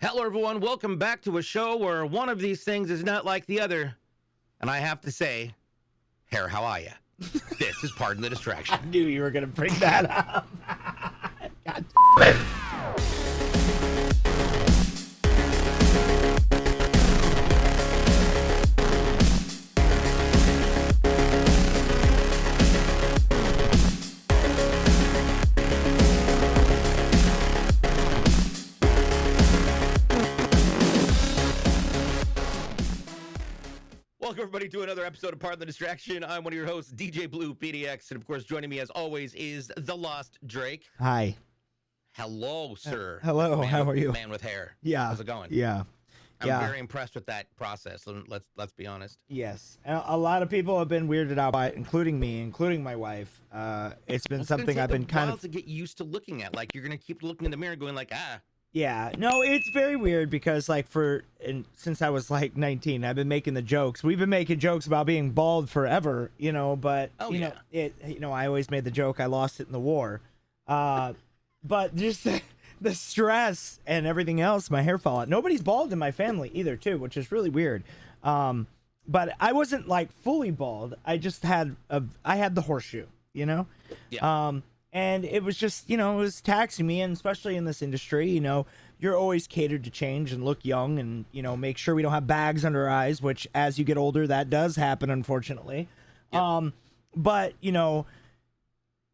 Hello, everyone. Welcome back to a show where one of these things is not like the other. And I have to say, hair, how are ya? This is Pardon the Distraction. I knew you were going to bring that up. God damn it. Welcome, everybody, to another episode of Pardon the Distraction. I'm one of your hosts, DJBLUEPDX. And, of course, joining me, as always, is TheLostDrake. Hi. Hello, sir. Hello, how are you? Man with hair. Yeah. How's it going? Yeah. I'm very impressed with that process. Let's be honest. Yes. A lot of people have been weirded out by it, including me, including my wife. It's been something I've been kind of to get used to looking at. Like, you're going to keep looking in the mirror going like, Yeah, no, it's very weird because since I was like 19, I've been making the jokes. We've been making jokes about being bald forever, but I always made the joke I lost it in the war. But just the stress and everything else, my hair fell out. Nobody's bald in my family either, too, which is really weird. But I wasn't like fully bald. I just had the horseshoe, Yeah. And it was just, it was taxing me, and especially in this industry, you're always catered to change and look young and, make sure we don't have bags under our eyes, which as you get older, that does happen, unfortunately. Yep. But,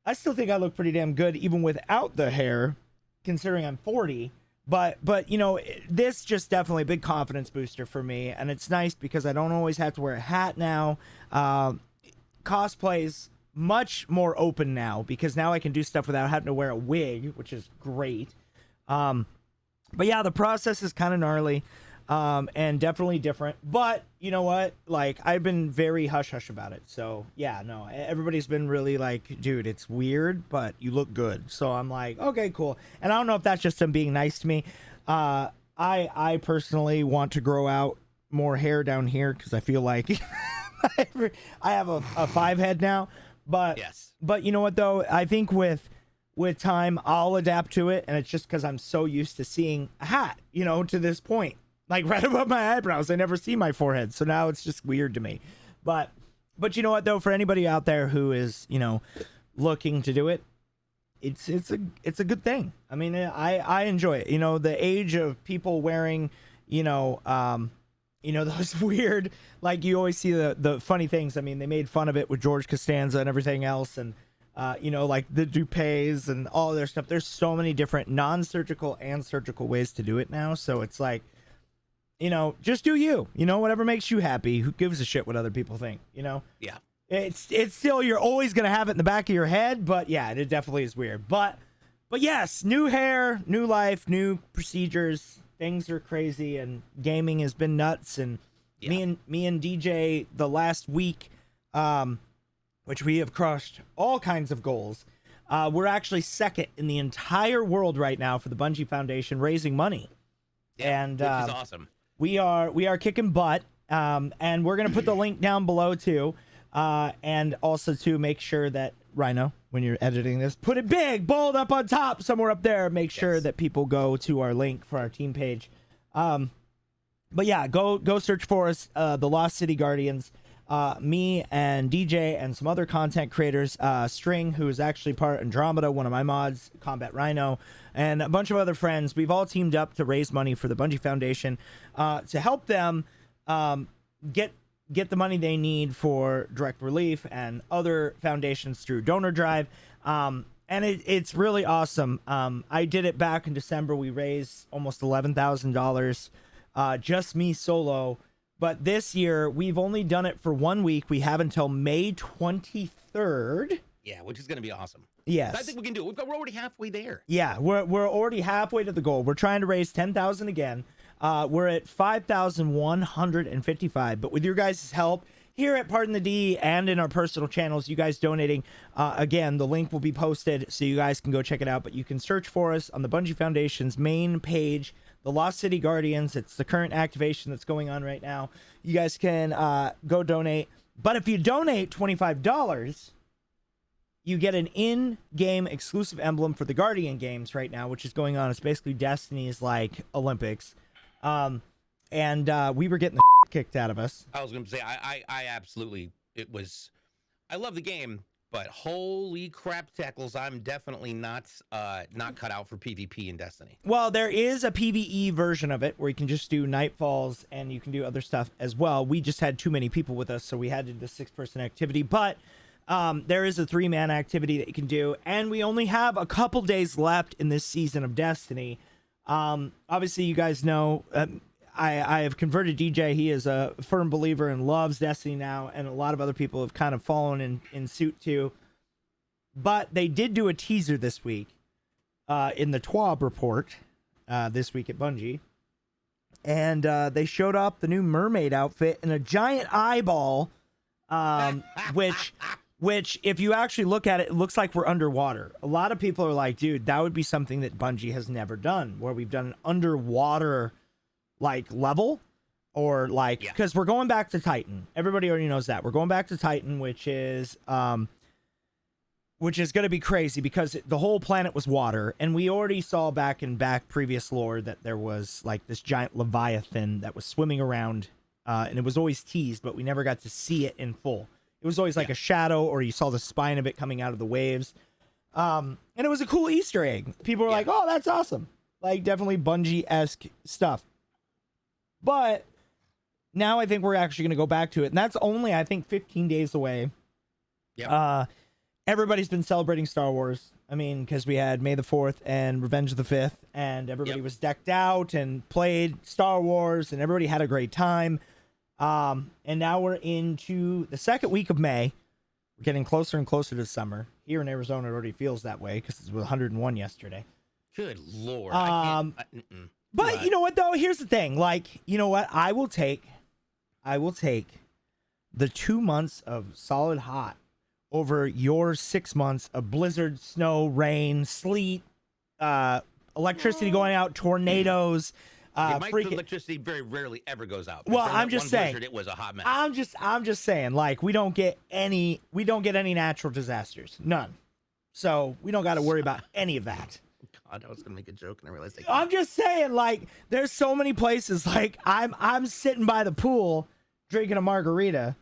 I still think I look pretty damn good even without the hair, considering I'm 40. But this just definitely a big confidence booster for me, and it's nice because I don't always have to wear a hat now. Cosplay's much more open now because now I can do stuff without having to wear a wig, which is great. But yeah, the process is kind of gnarly, and definitely different. But you know what? Like, I've been very hush-hush about it. So yeah, no, everybody's been really like, dude, it's weird, but you look good. So I'm like, okay, cool. And I don't know if that's just them being nice to me. I personally want to grow out more hair down here because I feel like I have a 5 head now. But Yes. But you know what though? I think with time I'll adapt to it, and it's just because I'm so used to seeing a hat, to this point, like right above my eyebrows. I never see my forehead, so now it's just weird to me. But you know what though? For anybody out there who is looking to do it, it's a good thing. I mean, I enjoy it. The age of people wearing those weird, like you always see the funny things. I mean, they made fun of it with George Costanza and everything else. And, like the toupees and all their stuff. There's so many different non-surgical and surgical ways to do it now. So it's like, just do you, whatever makes you happy. Who gives a shit what other people think, Yeah. It's still, you're always going to have it in the back of your head. But yeah, it definitely is weird. But yes, new hair, new life, new procedures. Things are crazy, and gaming has been nuts. And me and DJ the last week, which we have crushed all kinds of goals. We're actually second in the entire world right now for the Bungie Foundation raising money. Yeah, And which is awesome. We are kicking butt. And we're gonna put the link down below too. And also to make sure that Rhino, when you're editing this, put it big, bold up on top, somewhere up there. Make sure that people go to our link for our team page. But yeah, go search for us, the Lost City Guardians. Me and DJ and some other content creators, String, who is actually part of Andromeda, one of my mods, Combat Rhino, and a bunch of other friends. We've all teamed up to raise money for the Bungie Foundation, to help them get the money they need for direct relief and other foundations through Donor Drive. And it's really awesome. I did it back in December. We raised almost $11,000, just me solo. But this year, we've only done it for 1 week. We have until May 23rd. Yeah, which is going to be awesome. Yes. I think we can do it. We're already halfway there. Yeah, we're already halfway to the goal. We're trying to raise $10,000 again. We're at 5,155. But with your guys' help here at Pardon the D and in our personal channels, you guys donating, again, the link will be posted so you guys can go check it out. But you can search for us on the Bungie Foundation's main page, the Lost City Guardians. It's the current activation that's going on right now. You guys can go donate. But if you donate $25, you get an in-game exclusive emblem for the Guardian games right now, which is going on. It's basically Destiny's like Olympics. And we were getting the kicked out of us. I was going to say, I absolutely, I love the game, but holy crap tackles, I'm definitely not cut out for PvP in Destiny. Well, there is a PvE version of it where you can just do nightfalls and you can do other stuff as well. We just had too many people with us, so we had to do the 6-person activity. But there is a 3-man activity that you can do, and we only have a couple days left in this season of Destiny. Obviously, you guys know I have converted DJ. He is a firm believer and loves Destiny now, and a lot of other people have kind of fallen in suit too. But they did do a teaser this week in the TWAB report this week at Bungie. And they showed up the new mermaid outfit and a giant eyeball, which if you actually look at it, it looks like we're underwater. A lot of people are like, dude, that would be something that Bungie has never done, where we've done an underwater like level, or like, because we're going back to Titan. Everybody already knows that we're going back to Titan, which is going to be crazy because the whole planet was water, and we already saw back in previous lore that there was like this giant leviathan that was swimming around, and it was always teased, but we never got to see it in full. It was always like a shadow, or you saw the spine of it coming out of the waves, and it was a cool Easter egg. People were like, "Oh, that's awesome!" Like definitely Bungie-esque stuff. But now I think we're actually going to go back to it. And that's only, I think, 15 days away. Yep. Everybody's been celebrating Star Wars. I mean, because we had May the 4th and Revenge of the 5th. And everybody was decked out and played Star Wars. And everybody had a great time. And now we're into the second week of May. We're getting closer and closer to summer. Here in Arizona, it already feels that way because it was 101 yesterday. Good Lord. But you know what, though? Here's the thing. Like, you know what? I will take the 2 months of solid hot over your 6 months of blizzard, snow, rain, sleet, electricity going out, tornadoes. My electricity very rarely ever goes out. Well, I'm just saying, blizzard, it was a hot mess. I'm just saying, like, we don't get any natural disasters, none. So we don't got to worry about any of that. God, I was gonna make a joke and I realized I'm just saying, like, there's so many places. Like, I'm sitting by the pool drinking a margarita,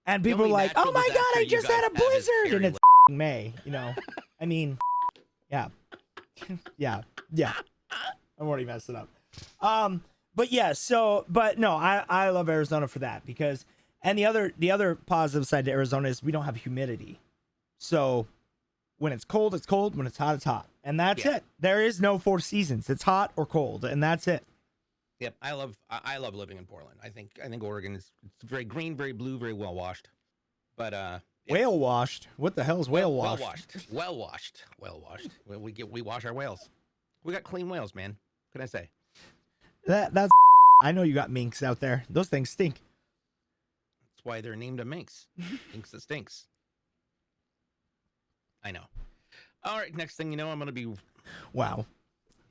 and people are like, "Oh my God, I just had a blizzard," and it's May. You know, I mean, yeah. I'm already messing up. But yeah. So, but no, I love Arizona for that because, and the other positive side to Arizona is we don't have humidity, so when it's cold, it's cold. When it's hot, it's hot. And that's it. There is no 4 seasons. It's hot or cold, and that's it. Yep, I love living in Portland. I think Oregon is very green, very blue, very well washed. But whale washed. What the hell is whale washed? Well washed. We wash our whales. We got clean whales, man. What can I say? That's. I know you got minks out there. Those things stink. That's why they're named a minx. Minx that stinks. I know. All right, next thing you know, I'm going to be... Wow.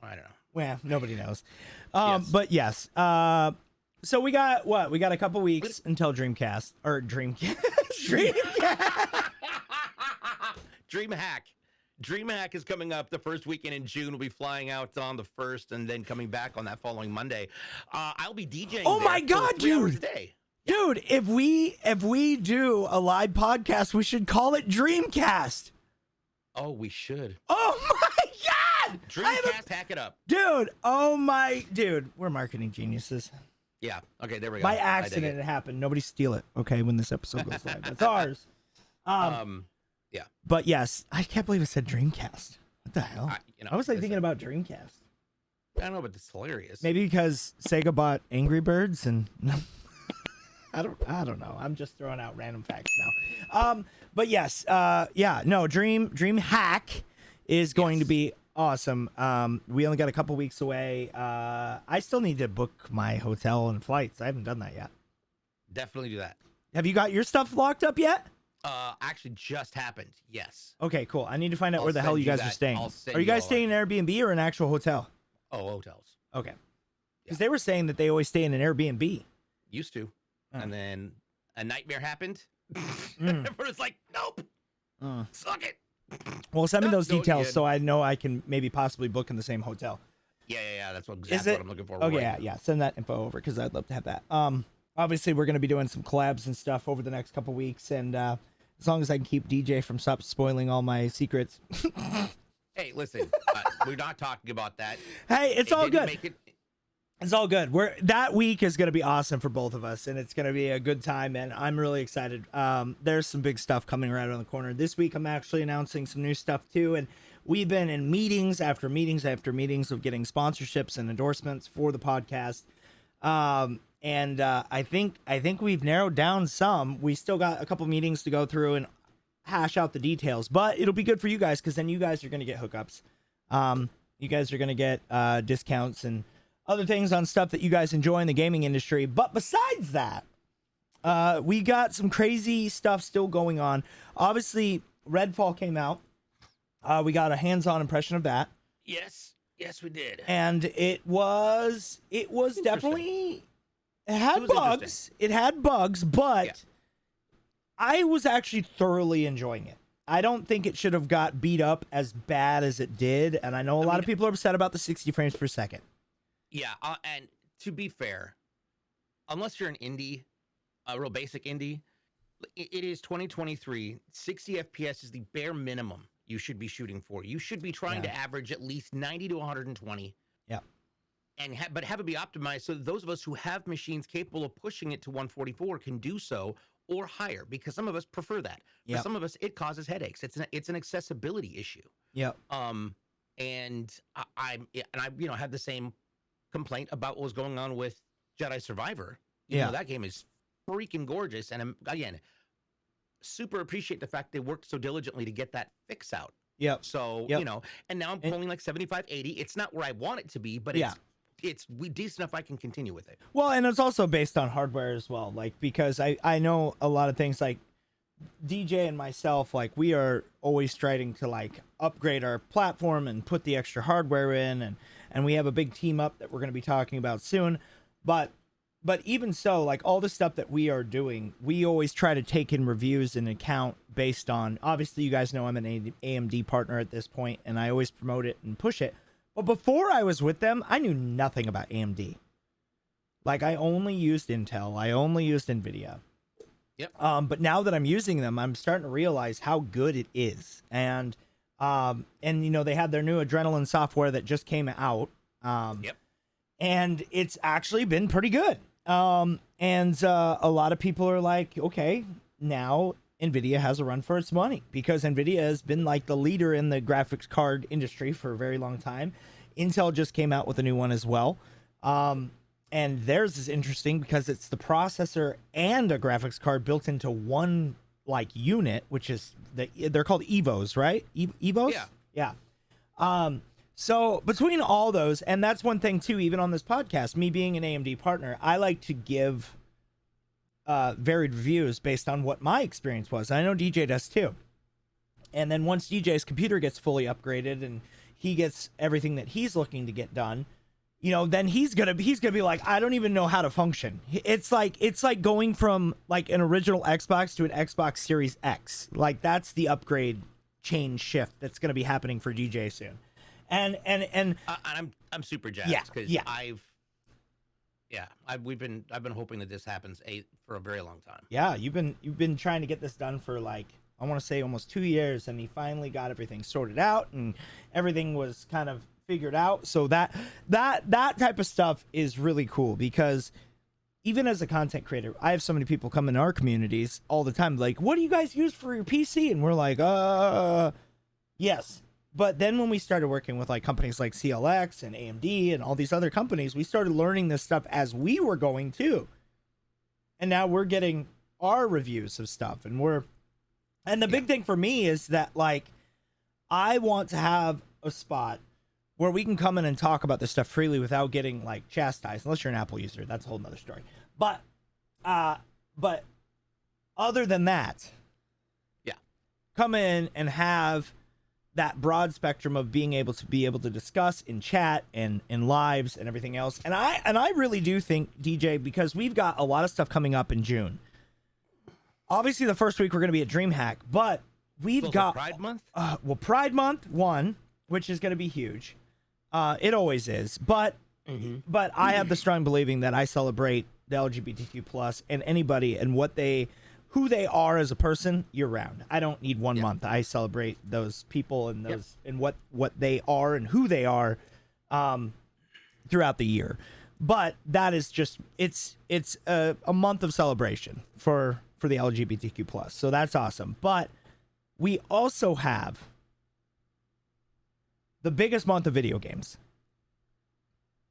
I don't know. Well, nobody knows. But yes. So we got what? We got a couple weeks until Dreamcast. Or Dreamcast. Dreamhack. Dreamhack is coming up the first weekend in June. We'll be flying out on the 1st and then coming back on that following Monday. I'll be DJing. Oh my God, dude. Day. Dude, if we do a live podcast, we should call it Dreamcast. Oh, we should. Oh my God! Dreamcast, hack it up. Dude, dude, we're marketing geniuses. Yeah, okay, there we go. By accident it happened. Nobody steal it, okay, when this episode goes live. That's ours. Yeah. But yes, I can't believe it said Dreamcast. What the hell? I was like thinking about Dreamcast. I don't know, but it's hilarious. Maybe because Sega bought Angry Birds and... I don't know. I'm just throwing out random facts now. But yes, Dreamhack is going to be awesome. We only got a couple weeks away. I still need to book my hotel and flights. I haven't done that yet. Definitely do that. Have you got your stuff locked up yet? Actually just happened. Yes. Okay, cool. I need to find out where the hell you guys are staying. Are you guys staying in an Airbnb or an actual hotel? Oh, hotels. Okay. Because they were saying that they always stay in an Airbnb. Used to. And then a nightmare happened. Everyone's like, nope. Suck it. Well, send me those Go details again. so I know I can maybe possibly book in the same hotel. Yeah. That's Is exactly it? what I'm looking for. Okay, right now. yeah. Send that info over because I'd love to have that. Obviously we're gonna be doing some collabs and stuff over the next couple weeks, and as long as I can keep DJ from stop spoiling all my secrets. Hey, listen, we're not talking about that. Hey, it's It all didn't good. make it- It's all good. That week is gonna be awesome for both of us, and it's gonna be a good time, and I'm really excited. There's some big stuff coming right around the corner. This week I'm actually announcing some new stuff too, and we've been in meetings after meetings after meetings of getting sponsorships and endorsements for the podcast. And I think we've narrowed down some. We still got a couple meetings to go through and hash out the details, but it'll be good for you guys because then you guys are gonna get hookups. You guys are gonna get discounts and other things on stuff that you guys enjoy in the gaming industry. But besides that, we got some crazy stuff still going on. Obviously, Redfall came out. We got a hands-on impression of that, Yes, we did. and it was definitely it had was bugs. interesting. It had bugs, but Yeah. I was actually thoroughly enjoying it. I don't think it should have got beat up as bad as it did, and I know a lot of people are upset about the 60 frames per second. Yeah, and to be fair, unless you're an indie, a real basic indie, it is 2023. 60 FPS is the bare minimum you should be shooting for. You should be trying to average at least 90 to 120. Yeah. And but have it be optimized so that those of us who have machines capable of pushing it to 144 can do so or higher, because some of us prefer that. For Yep. some of us, it causes headaches. It's an accessibility issue. Yep. And I had the same complaint about what was going on with Jedi Survivor. You know, that game is freaking gorgeous, and again, super appreciate the fact they worked so diligently to get that fix out. Yep. So Yep. you know, and now I'm pulling like 75, 80. It's not where I want it to be, but it's decent enough I can continue with it. Well, and it's also based on hardware as well, like, because I know a lot of things, like DJ and myself, like, we are always striving to like upgrade our platform and put the extra hardware in, and we have a big team up that we're going to be talking about soon. But even so, like, all the stuff that we are doing, we always try to take in reviews and account based on, obviously you guys know I'm an AMD partner at this point, and I always promote it and push it. But before I was with them, I knew nothing about AMD. Like, I only used Intel. I only used NVIDIA. Yep. But now that I'm using them, I'm starting to realize how good it is. And you know, they had their new Adrenaline software that just came out. Yep. And it's actually been pretty good. And a lot of people are like, okay, now NVIDIA has a run for its money, because NVIDIA has been like the leader in the graphics card industry for a very long time. Intel just came out with a new one as well. And theirs is interesting because it's the processor and a graphics card built into one like unit, which is they're called Evos, right? Evos? Yeah. Yeah. So between all those, and that's one thing too, even on this podcast, me being an AMD partner, I like to give varied reviews based on what my experience was. And I know DJ does too. And then once DJ's computer gets fully upgraded and he gets everything that he's looking to get done, you know, then he's gonna be like, I don't even know how to function. It's like going from like an original Xbox to an Xbox Series X. Like, that's the upgrade change shift that's gonna be happening for DJ soon. And I'm super jazzed because yeah. I've been hoping that this happens for a very long time. Yeah, you've been trying to get this done for, like, I want to say almost 2 years, and he finally got everything sorted out and everything was kind of figured out. So that type of stuff is really cool, because even as a content creator, I have so many people come in our communities all the time like, what do you guys use for your PC? And we're like, yes. But then when we started working with like companies like CLX and AMD and all these other companies, we started learning this stuff as we were going too. And now we're getting our reviews of stuff, and the big thing for me is that, like, I want to have a spot where we can come in and talk about this stuff freely without getting like chastised, unless you're an Apple user. That's a whole nother story. But other than that, come in and have that broad spectrum of being able to discuss in chat and in lives and everything else. And I really do think, DJ, because we've got a lot of stuff coming up in June. Obviously, the first week we're going to be at Dreamhack, but we've Also got Pride Month. well, Pride Month 1, which is going to be huge. It always is, but I have the strong believing that I celebrate the LGBTQ plus and anybody and who they are as a person year round. I don't need 1 month. I celebrate those people and those and what they are and who they are throughout the year. But that is just it's a month of celebration for the LGBTQ plus. So that's awesome. But we also have the biggest month of video games,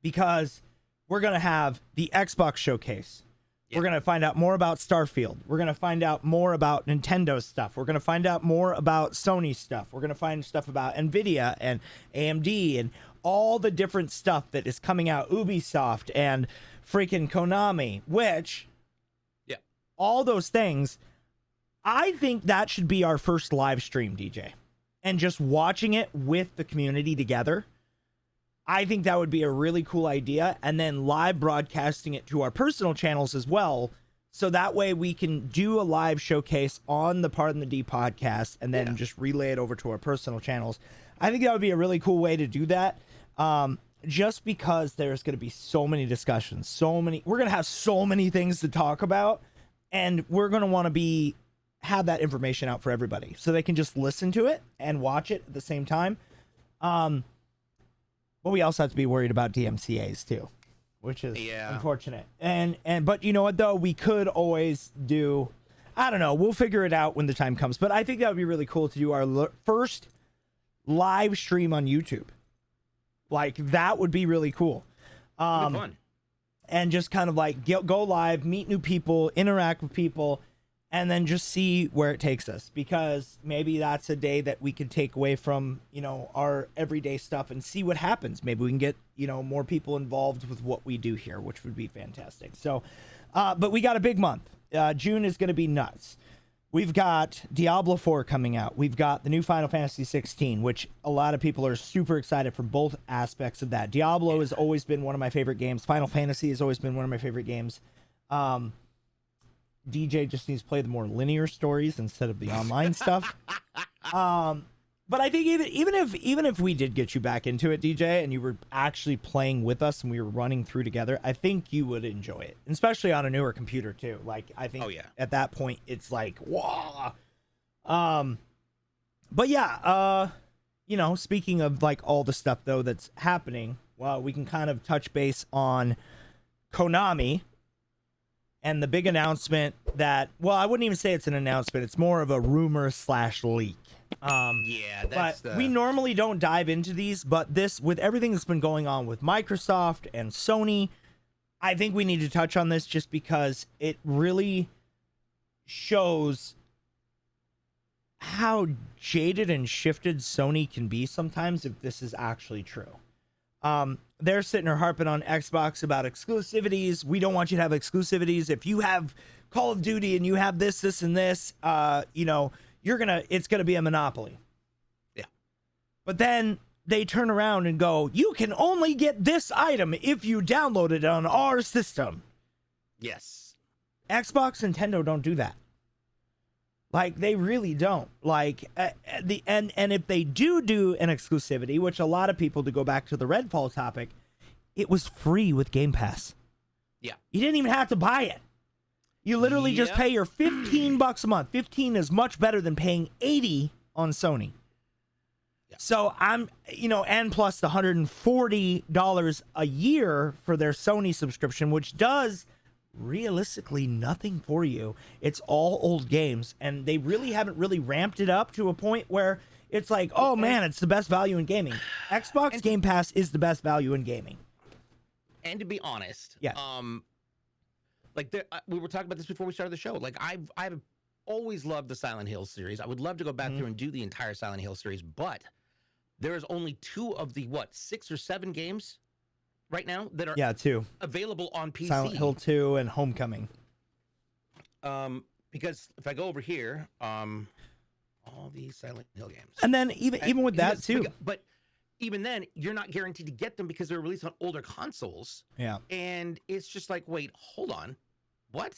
because we're going to have the Xbox showcase. Yeah. We're going to find out more about Starfield. We're going to find out more about Nintendo stuff. We're going to find out more about Sony stuff. We're going to find stuff about Nvidia and AMD and all the different stuff that is coming out, Ubisoft and freaking Konami, which all those things, I think that should be our first live stream, DJ. And just watching it with the community together, I think that would be a really cool idea. And then live broadcasting it to our personal channels as well. So that way we can do a live showcase on the Pardon the D podcast and then just relay it over to our personal channels. I think that would be a really cool way to do that. Just because there's going to be so many discussions, we're going to have so many things to talk about, and we're going to want to have that information out for everybody so they can just listen to it and watch it at the same time. But we also have to be worried about DMCAs too, which is unfortunate. But you know what though? We could always do, I don't know, we'll figure it out when the time comes. But I think that would be really cool to do our first live stream on YouTube. Like that would be really cool. Fun. And just kind of like go live, meet new people, interact with people, and then just see where it takes us, because maybe that's a day that we could take away from, our everyday stuff and see what happens. Maybe we can get, more people involved with what we do here, which would be fantastic. So, but we got a big month. June is going to be nuts. We've got Diablo 4 coming out. We've got the new Final Fantasy 16, which a lot of people are super excited for both aspects of that. Diablo has always been one of my favorite games. Final Fantasy has always been one of my favorite games. DJ just needs to play the more linear stories instead of the online stuff. But I think even if we did get you back into it, DJ, and you were actually playing with us and we were running through together, I think you would enjoy it, especially on a newer computer too. Like I think at that point it's like, wow. But yeah, speaking of like all the stuff though that's happening, well, we can kind of touch base on Konami. And the big announcement that, well, I wouldn't even say it's an announcement. It's more of a rumor / leak. We normally don't dive into these, but this, with everything that's been going on with Microsoft and Sony, I think we need to touch on this just because it really shows how jaded and shifted Sony can be sometimes if this is actually true. They're sitting there harping on Xbox about exclusivities. We don't want you to have exclusivities. If you have Call of Duty and you have this, and this, it's gonna be a monopoly. Yeah. But then they turn around and go, you can only get this item if you download it on our system. Yes. Xbox, Nintendo don't do that. Like, they really don't. Like, and if they do an exclusivity, which a lot of people, to go back to the Redfall topic, it was free with Game Pass. Yeah. You didn't even have to buy it. You literally just pay your $15 a month. 15 is much better than paying $80 on Sony. Yeah. So I'm, and plus the $140 a year for their Sony subscription, which does realistically nothing for you. It's all old games, and they really haven't really ramped it up to a point where it's like, oh man, it's the best value in gaming. Xbox Game Pass is the best value in gaming. And to be honest, we were talking about this before we started the show. Like I've always loved the Silent Hill series. I would love to go back through and do the entire Silent Hill series, but there is only 2 of the 6 or 7 games right now that are 2 available on PC. Silent Hill 2 and Homecoming. Because if I go over here, all these Silent Hill games, and then even with that too, but even then, you're not guaranteed to get them because they're released on older consoles. Yeah, and it's just like, wait, hold on, what?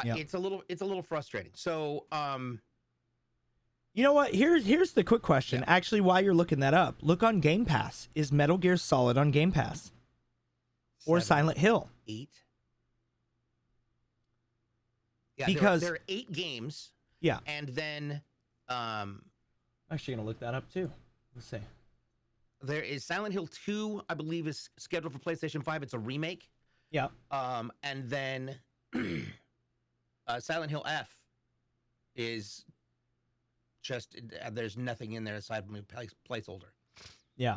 It's a little frustrating. So, You know what? Here's the quick question. Yeah. Actually, while you're looking that up, look on Game Pass. Is Metal Gear Solid on Game Pass? Or 7, Silent Hill? 8. Yeah, Because there are 8 games. yeah, And then I'm actually gonna look that up too. Let's see. there is Silent Hill 2, I believe, is scheduled for PlayStation 5. It's a remake. Yeah. And then Silent Hill F is just there's nothing in there aside from a placeholder. Yeah.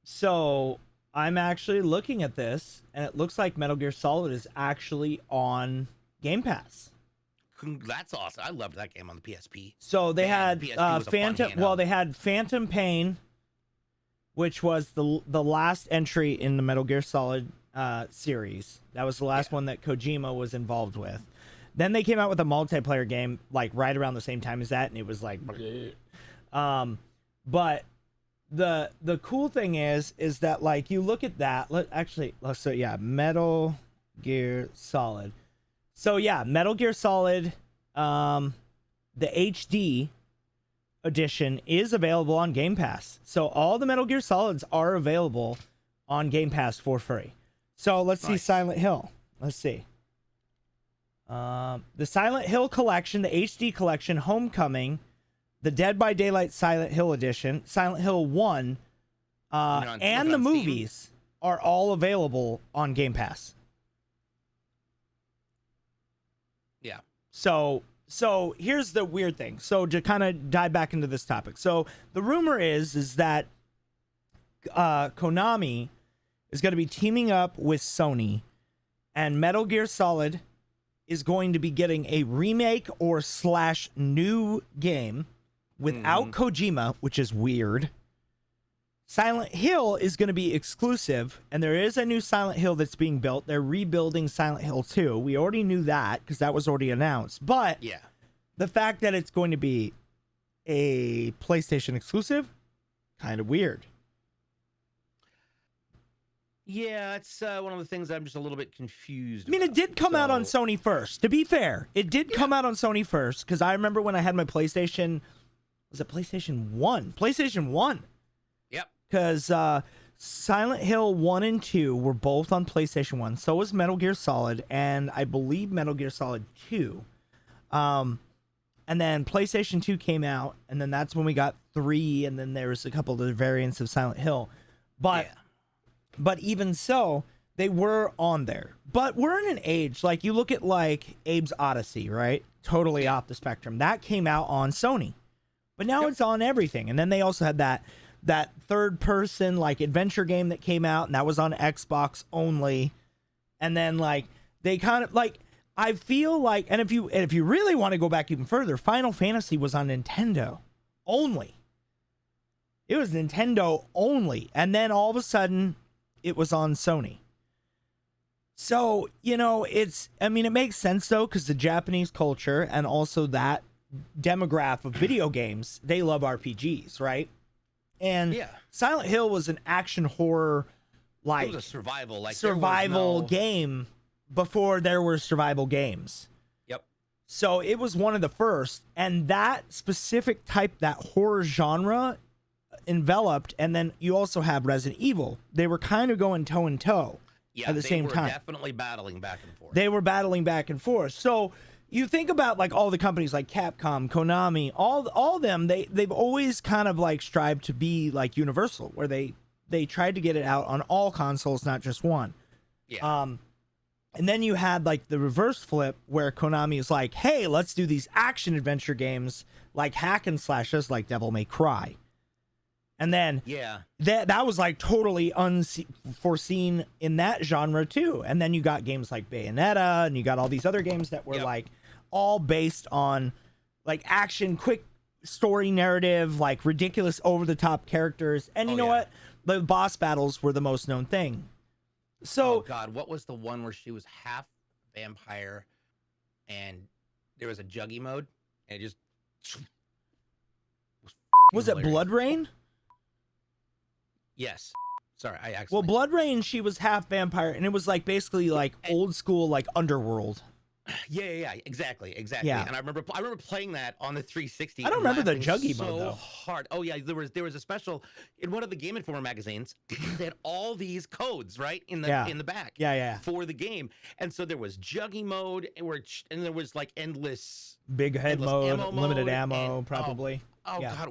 So I'm actually looking at this, and it looks like Metal Gear Solid is actually on Game Pass. That's awesome. I loved that game on the PSP. So they Man, had the PSP was a fun Phantom. handheld. Well, they had Phantom Pain, which was the last entry in the Metal Gear Solid series. That was the last one that Kojima was involved with. Then they came out with a multiplayer game like right around the same time as that, and it was like, but the cool thing is that like you look at that. Metal Gear Solid. So yeah, Metal Gear Solid, the HD edition is available on Game Pass. So all the Metal Gear Solids are available on Game Pass for free. So let's see Silent Hill. Let's see. The Silent Hill collection, the HD collection, Homecoming, the Dead by Daylight Silent Hill edition, Silent Hill 1, and the movies are all available on Game Pass. Yeah. So here's the weird thing. So to kind of dive back into this topic. So the rumor is that Konami is going to be teaming up with Sony, and Metal Gear Solid is going to be getting a remake or / new game without Kojima, which is weird. Silent Hill is going to be exclusive, and there is a new Silent Hill that's being built. They're rebuilding Silent Hill 2. We already knew that because that was already announced. But yeah, the fact that it's going to be a PlayStation exclusive, kind of weird. Yeah, it's one of the things I'm just a little bit confused. I mean, it did come out on Sony first. To be fair, it did come out on Sony first because I remember when I had my PlayStation. Was it PlayStation 1? PlayStation 1. Yep. Because Silent Hill 1 and 2 were both on PlayStation 1. So was Metal Gear Solid, and I believe Metal Gear Solid 2. And then PlayStation 2 came out, and then that's when we got 3, and then there was a couple of the variants of Silent Hill. But even so, they were on there. But we're in an age, like you look at like Abe's Odyssey, right? Totally off the spectrum. That came out on Sony. But now it's on everything. And then they also had that third person like adventure game that came out, and that was on Xbox only. And then like they kind of like I feel like, and if you really want to go back even further, Final Fantasy was on Nintendo only. It was Nintendo only. And then all of a sudden it was on Sony. So, you know, it makes sense though, because the Japanese culture and also that demographic of video games, they love RPGs, right? And Silent Hill was an action horror, like it was a survival game before there were survival games. Yep. So it was one of the first, and that specific type, that horror genre enveloped, and then you also have Resident Evil. They were kind of going toe and toe at the same time. Definitely battling back and forth. They were battling back and forth. So you think about like all the companies like Capcom, Konami, all them, they've always kind of like strived to be like Universal, where they tried to get it out on all consoles, not just one. Yeah. And then you had like the reverse flip where Konami is like, hey, let's do these action adventure games like hack and slashes like Devil May Cry. And then that was like totally unforeseen in that genre too. And then you got games like Bayonetta, and you got all these other games that were like all based on like action, quick story narrative, like ridiculous over the top characters. And you know what? The boss battles were the most known thing. So, oh God, what was the one where she was half vampire and there was a juggy mode and it just was it Blood Rain? Yes. Sorry, I actually. Well, Blood Rain, she was half vampire, and it was like basically like old school like Underworld. Yeah, exactly. Yeah. And I remember playing that on the 360. I don't and remember the laughing juggy so mode though. hard. Oh yeah, there was a special in one of the Game Informer magazines. They had all these codes right in Yeah. the back. Yeah. For the game, and so there was juggy mode, and there was like endless Big head mode, ammo limited mode, ammo, and, probably. Oh Yeah. god,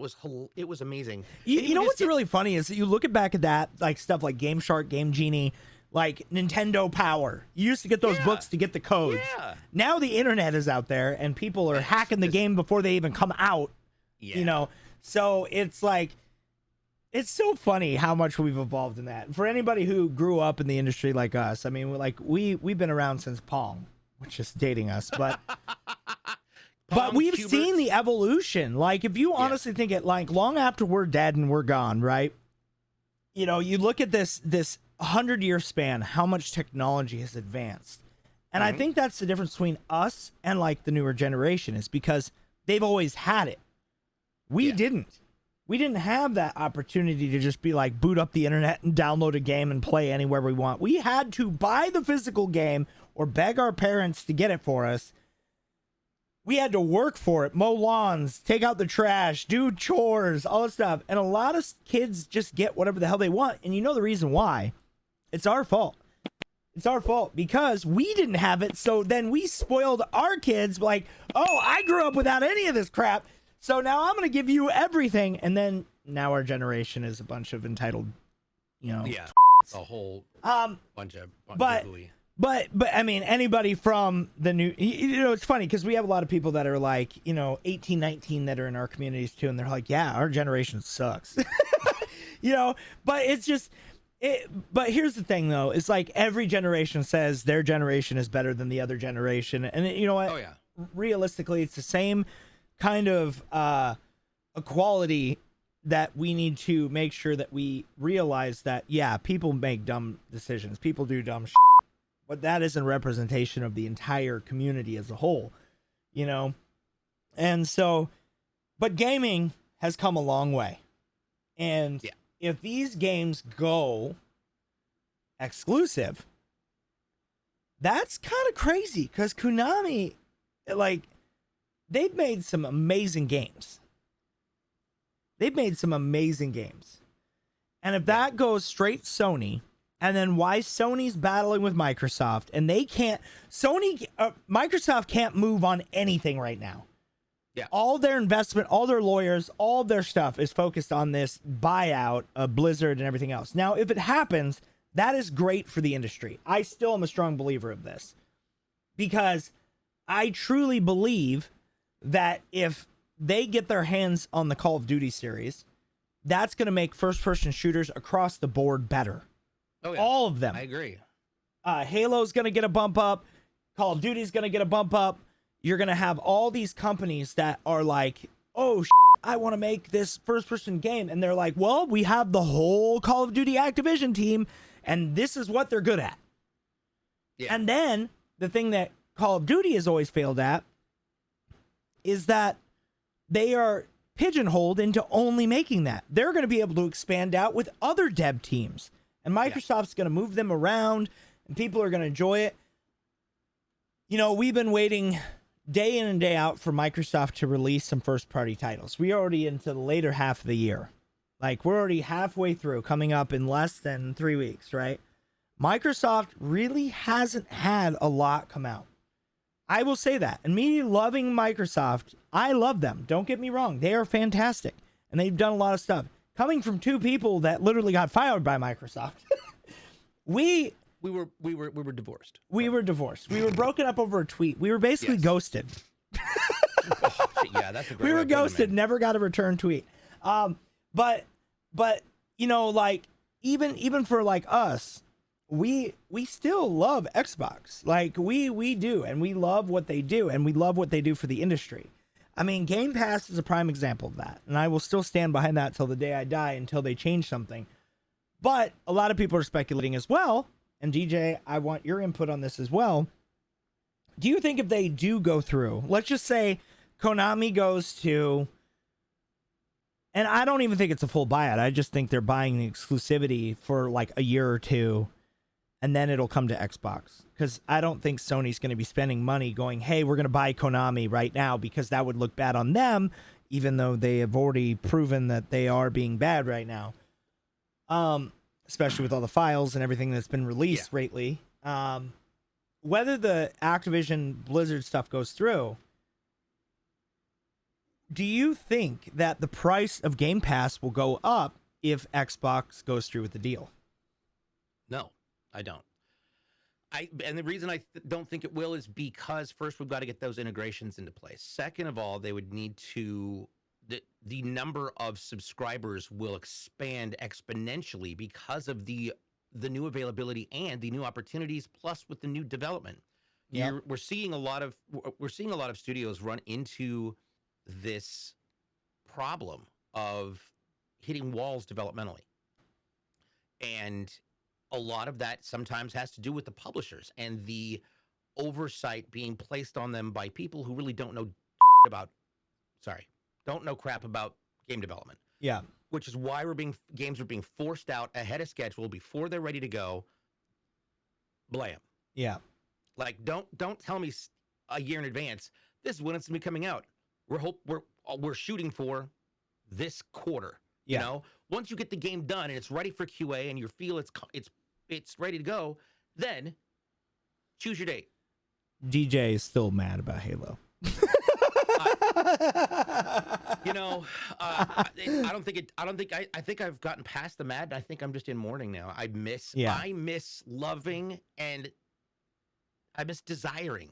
it was amazing. You know what's really funny is that you look back at that, like stuff like Game Shark, Game Genie, like Nintendo Power. You used to get those books to get the codes. Yeah. Now the internet is out there and people are hacking the game before they even come out. Yeah. You know, so it's like, it's so funny how much we've evolved in that. For anybody who grew up in the industry like us, I mean, like we've been around since Pong, which is dating us, but. But we've seen the evolution. Like, if you honestly think it, like, long after we're dead and we're gone, right? You know, you look at this 100-year span, how much technology has advanced. And I think that's the difference between us and, like, the newer generation is because they've always had it. We didn't. We didn't have that opportunity to just be like, boot up the internet and download a game and play anywhere we want. We had to buy the physical game or beg our parents to get it for us. We had to work for it, mow lawns, take out the trash, do chores, all that stuff. And a lot of kids just get whatever the hell they want. And you know the reason why? It's our fault. It's our fault because we didn't have it. So then we spoiled our kids like, oh, I grew up without any of this crap. So now I'm going to give you everything. And then now our generation is a bunch of entitled, you know. Yeah, a whole bunch of hooey. But I mean, anybody from the new, you know, it's funny because we have a lot of people that are like, you know, 18, 19 that are in our communities too. And they're like, yeah, our generation sucks, you know, but it's just, but here's the thing though, it's like every generation says their generation is better than the other generation. And you know what? Oh yeah. Realistically, it's the same kind of equality that we need to make sure that we realize that, yeah, people make dumb decisions. People do dumb shit. But that isn't a representation of the entire community as a whole, you know? And so, but gaming has come a long way. And if these games go exclusive, that's kind of crazy because Konami, like, they've made some amazing games. And if that goes straight Sony, and then why Sony's battling with Microsoft, and they can't, Microsoft can't move on anything right now. Yeah. All their investment, all their lawyers, all their stuff is focused on this buyout of Blizzard and everything else. Now, if it happens, that is great for the industry. I still am a strong believer of this because I truly believe that if they get their hands on the Call of Duty series, that's going to make first-person shooters across the board better. Oh, yeah. All of them. I agree. Halo's going to get a bump up. Call of Duty's going to get a bump up. You're going to have all these companies that are like, oh, I want to make this first-person game. And they're like, well, we have the whole Call of Duty Activision team, and this is what they're good at. Yeah. And then the thing that Call of Duty has always failed at is that they are pigeonholed into only making that. They're going to be able to expand out with other dev teams. And Microsoft's going to move them around, and people are going to enjoy it. You know, we've been waiting day in and day out for Microsoft to release some first-party titles. We're already into the later half of the year. Like, we're already halfway through, coming up in less than 3 weeks, right? Microsoft really hasn't had a lot come out. I will say that. And me loving Microsoft, I love them. Don't get me wrong. They are fantastic, and they've done a lot of stuff. Coming from two people that literally got fired by Microsoft. we were divorced. We were divorced. We were broken up over a tweet. We were basically ghosted. Yeah, that's a great we were ghosted, never got a return tweet. But you know, like even for like us, we still love Xbox. Like we do, and we love what they do, and we love what they do for the industry. I mean, Game Pass is a prime example of that, and I will still stand behind that till the day I die until they change something. But a lot of people are speculating as well, and DJ, I want your input on this as well. Do you think if they do go through, let's just say Konami goes to, and I don't even think it's a full buyout, I just think they're buying the exclusivity for like a year or two, and then it'll come to Xbox. Because I don't think Sony's going to be spending money going, hey, we're going to buy Konami right now, because that would look bad on them, even though they have already proven that they are being bad right now. Especially with all the files and everything that's been released lately. Whether the Activision Blizzard stuff goes through, do you think that the price of Game Pass will go up if Xbox goes through with the deal? No, I don't. And the reason I don't think it will is because first we've got to get those integrations into place. Second of all, they would need to the number of subscribers will expand exponentially because of the new availability and the new opportunities, plus with the new development. Yep. We're seeing a lot of studios run into this problem of hitting walls developmentally. And a lot of that sometimes has to do with the publishers and the oversight being placed on them by people who really don't know crap about game development. Yeah. Which is why games are being forced out ahead of schedule before they're ready to go. Blam. Yeah. Like don't tell me a year in advance, this is when it's gonna be coming out. We're shooting for this quarter. Yeah. You know, once you get the game done and it's ready for QA and you feel it's ready to go, then choose your date. DJ is still mad about Halo. I think I've gotten past the mad. I think I'm just in mourning now. I miss loving and I miss desiring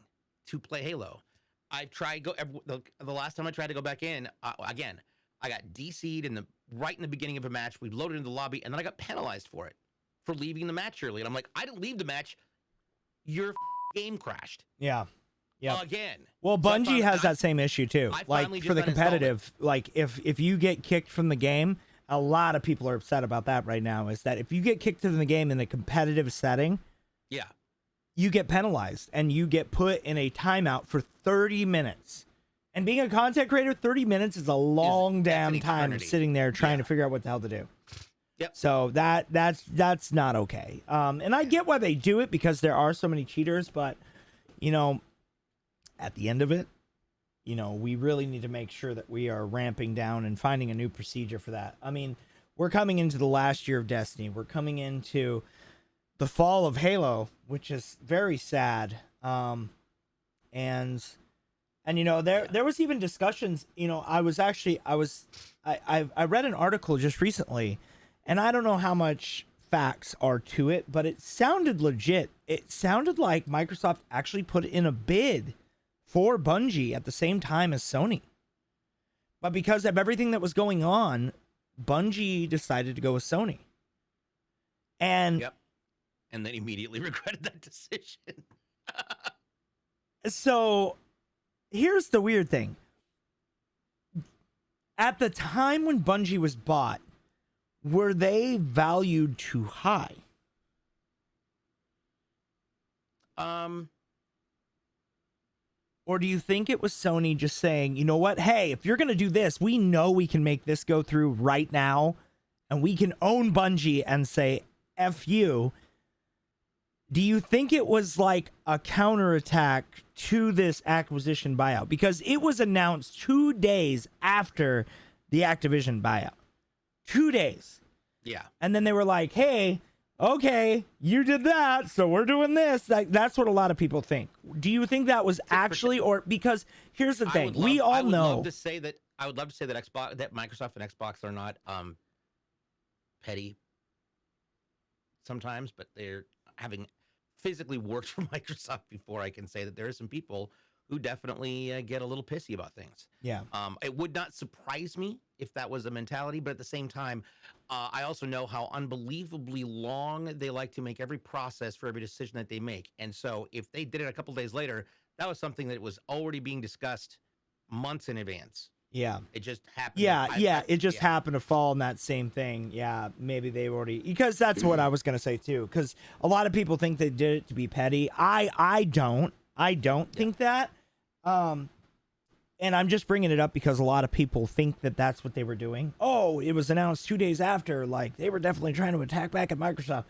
to play Halo. I've tried the last time I tried to go back in again. I got DC'd right in the beginning of a match. We loaded into the lobby, and then I got penalized for it, for leaving the match early. And I'm like, I didn't leave the match. Your game crashed. Yeah. Yeah. Again. Well, Bungie has that same issue too. Like for the competitive, like if you get kicked from the game, a lot of people are upset about that right now. Is that if you get kicked from the game in a competitive setting, you get penalized and you get put in a timeout for 30 minutes. And being a content creator, 30 minutes is a long damn time sitting there trying to figure out what the hell to do. Yep. So that's not okay. And I get why they do it, because there are so many cheaters, but at the end of it, we really need to make sure that we are ramping down and finding a new procedure for that. I mean, we're coming into the last year of Destiny. We're coming into the fall of Halo, which is very sad. There was even discussions, I read an article just recently, and I don't know how much facts are to it, but it sounded legit. It sounded like Microsoft actually put in a bid for Bungie at the same time as Sony. But because of everything that was going on, Bungie decided to go with Sony. And and then immediately regretted that decision. So here's the weird thing. At the time when Bungie was bought, were they valued too high? Or do you think it was Sony just saying, you know what? Hey, if you're going to do this, we know we can make this go through right now, and we can own Bungie and say, F you. Do you think it was like a counterattack to this acquisition buyout? Because it was announced 2 days after the Activision buyout. 2 days. Yeah. And then they were like, hey, okay, you did that, so we're doing this. That's what a lot of people think. Do you think that was actually, or because here's the thing, we all know. I would love to say that Microsoft and Xbox are not petty sometimes, but they're having physically worked for Microsoft before. I can say that there are some people who definitely get a little pissy about things. Yeah. It would not surprise me if that was a mentality, but at the same time, I also know how unbelievably long they like to make every process for every decision that they make. And so if they did it a couple days later, that was something that was already being discussed months in advance. Yeah. It just happened. It just happened to fall in that same thing. Yeah, maybe they already, because that's what I was going to say too, because a lot of people think they did it to be petty. I don't think that. And I'm just bringing it up because a lot of people think that that's what they were doing. Oh, it was announced 2 days after, like they were definitely trying to attack back at Microsoft.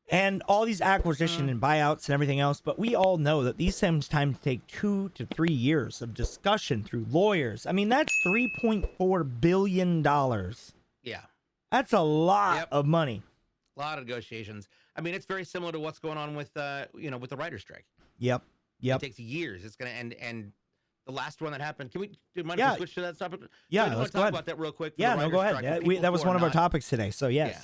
and all these acquisition and buyouts and everything else. But we all know that these sometimes take 2 to 3 years of discussion through lawyers. I mean, that's $3.4 billion. Yeah. That's a lot of money. A lot of negotiations. I mean, it's very similar to what's going on with, with the writer's strike. Yep. It takes years. It's going to end. And the last one that happened, do you mind if we switch to that topic? Yeah, let's talk about that real quick. Yeah, no, go ahead. Yeah, that was one of our topics today. So, yes. Yeah.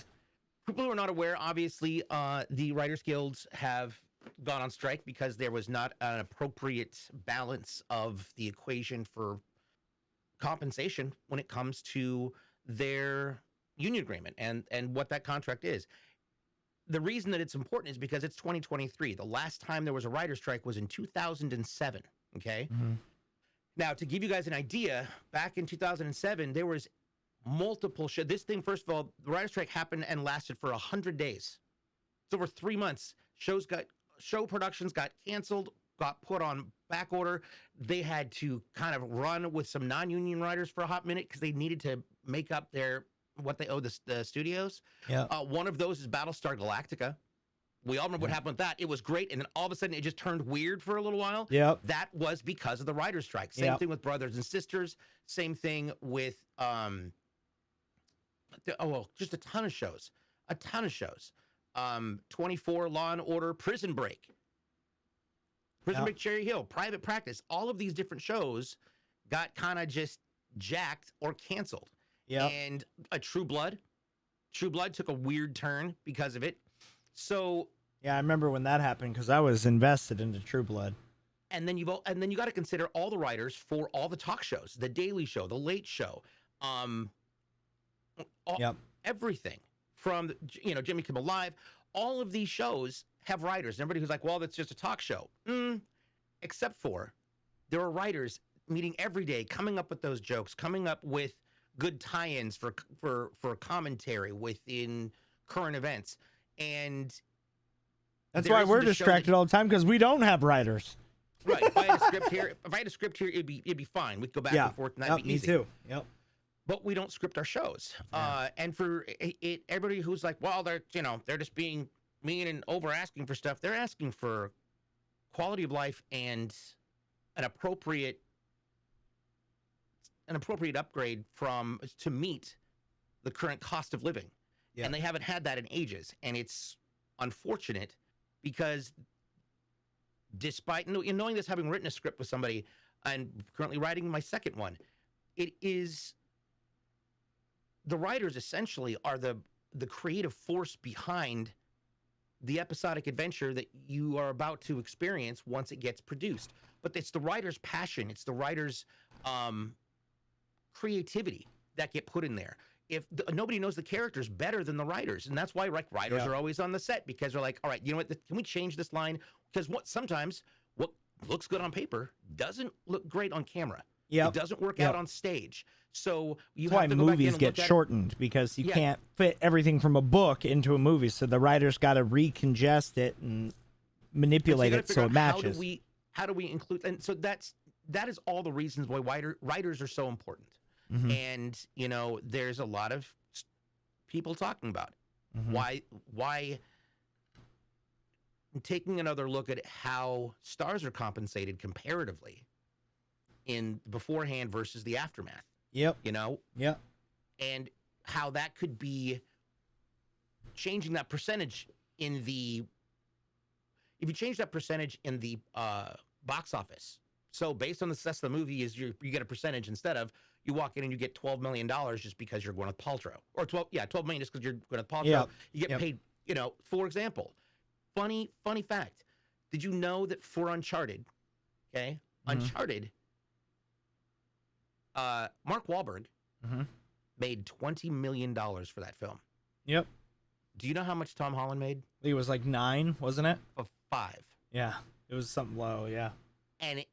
People who are not aware, obviously, the Writers Guilds have gone on strike because there was not an appropriate balance of the equation for compensation when it comes to their union agreement and what that contract is. The reason that it's important is because it's 2023. The last time there was a writer's strike was in 2007. Okay. Mm-hmm. Now, to give you guys an idea, back in 2007, there was multiple shows. This thing, first of all, the writer's strike happened and lasted for 100 days. It's over 3 months. Show productions got canceled, got put on back order. They had to kind of run with some non-union writers for a hot minute because they needed to make up what they owe the studios. Yeah. One of those is Battlestar Galactica. We all remember what happened with that. It was great, and then all of a sudden it just turned weird for a little while. Yep. That was because of the writer's strike. Same thing with Brothers and Sisters. Same thing with just a ton of shows. 24, Law and Order, Prison Break, Cherry Hill, Private Practice. All of these different shows got kind of just jacked or canceled. Yeah. And True Blood took a weird turn because of it. So yeah, I remember when that happened because I was invested into True Blood. And then you got to consider all the writers for all the talk shows, The Daily Show, The Late Show, everything from Jimmy Kimmel Live. All of these shows have writers. Everybody who's like, well, that's just a talk show. Except for there are writers meeting every day, coming up with those jokes, coming up with good tie-ins for commentary within current events. And that's why we're distracted all the time, because we don't have writers. Right. If I had a script here, it'd be fine. We'd go back and forth, and that'd be easy. Me too. Yep. But we don't script our shows. And for everybody who's like, well, they're just being mean and over asking for stuff. They're asking for quality of life and an appropriate upgrade to meet the current cost of living. Yeah. And they haven't had that in ages. And it's unfortunate because despite knowing this, having written a script with somebody and currently writing my second one, it is the writers essentially are the creative force behind the episodic adventure that you are about to experience once it gets produced. But it's the writer's passion. It's the writer's creativity that get put in there. If nobody knows the characters better than the writers, and that's why writers are always on the set, because they're like, all right, you know what? Can we change this line? Because sometimes what looks good on paper doesn't look great on camera. Yeah, it doesn't work out on stage. So that's why movies get shortened, because you can't fit everything from a book into a movie. So the writers got to recongest it and manipulate it so it matches. How do we include? And so that is all the reasons why writers are so important. Mm-hmm. And there's a lot of people talking about it. Mm-hmm. Why taking another look at how stars are compensated comparatively in beforehand versus the aftermath. Yep. Yep. And how that could be changing that percentage if you change that percentage in the box office. So based on the success of the movie, you get a percentage instead of you walk in and you get $12 million just because you're Gwyneth Paltrow, or 12 million just because you're Gwyneth Paltrow. Yep. You get paid. For example, funny fact: did you know that for Uncharted, Uncharted, Mark Wahlberg made $20 million for that film. Yep. Do you know how much Tom Holland made? It was like 9, wasn't it? Of 5. Yeah, it was something low. Yeah. And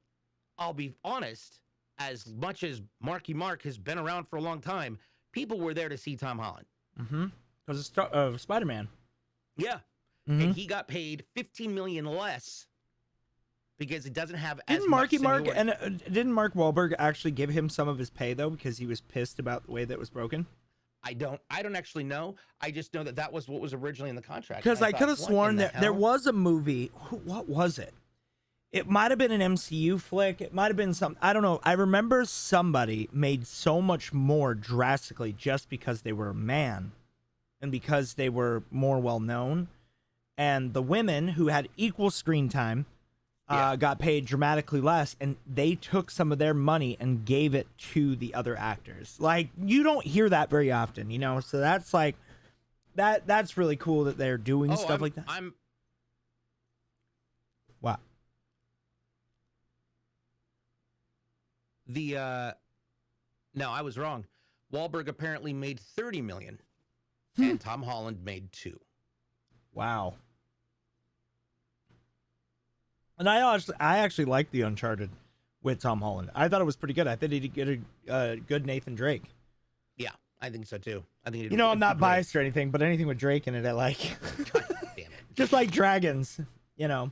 I'll be honest, as much as Marky Mark has been around for a long time, people were there to see Tom Holland. Mm-hmm. Because it's Spider-Man. Yeah. Mm-hmm. And he got paid $15 million less because it doesn't have as much seniority. Didn't Mark Wahlberg actually give him some of his pay, though, because he was pissed about the way that was broken? I don't actually know. I just know that that was what was originally in the contract. Because And I thought, could have "What sworn in the that there hell?" was a movie. What was it? It might have been an MCU flick. It might have been some. I don't know. I remember somebody made so much more drastically just because they were a man and because they were more well known. And the women who had equal screen time got paid dramatically less, and they took some of their money and gave it to the other actors. Like, you don't hear that very often, you know? So that's like, that's really cool that they're doing stuff like that. Wow. No, I was wrong. Wahlberg apparently made 30 million, and Tom Holland made 2. Wow. And I actually liked the Uncharted with Tom Holland. I thought it was pretty good. I think he did get a good Nathan Drake. Yeah, I think so too. I think I'm not biased or anything, but anything with Drake in it, I like. God damn it. Just like dragons, you know.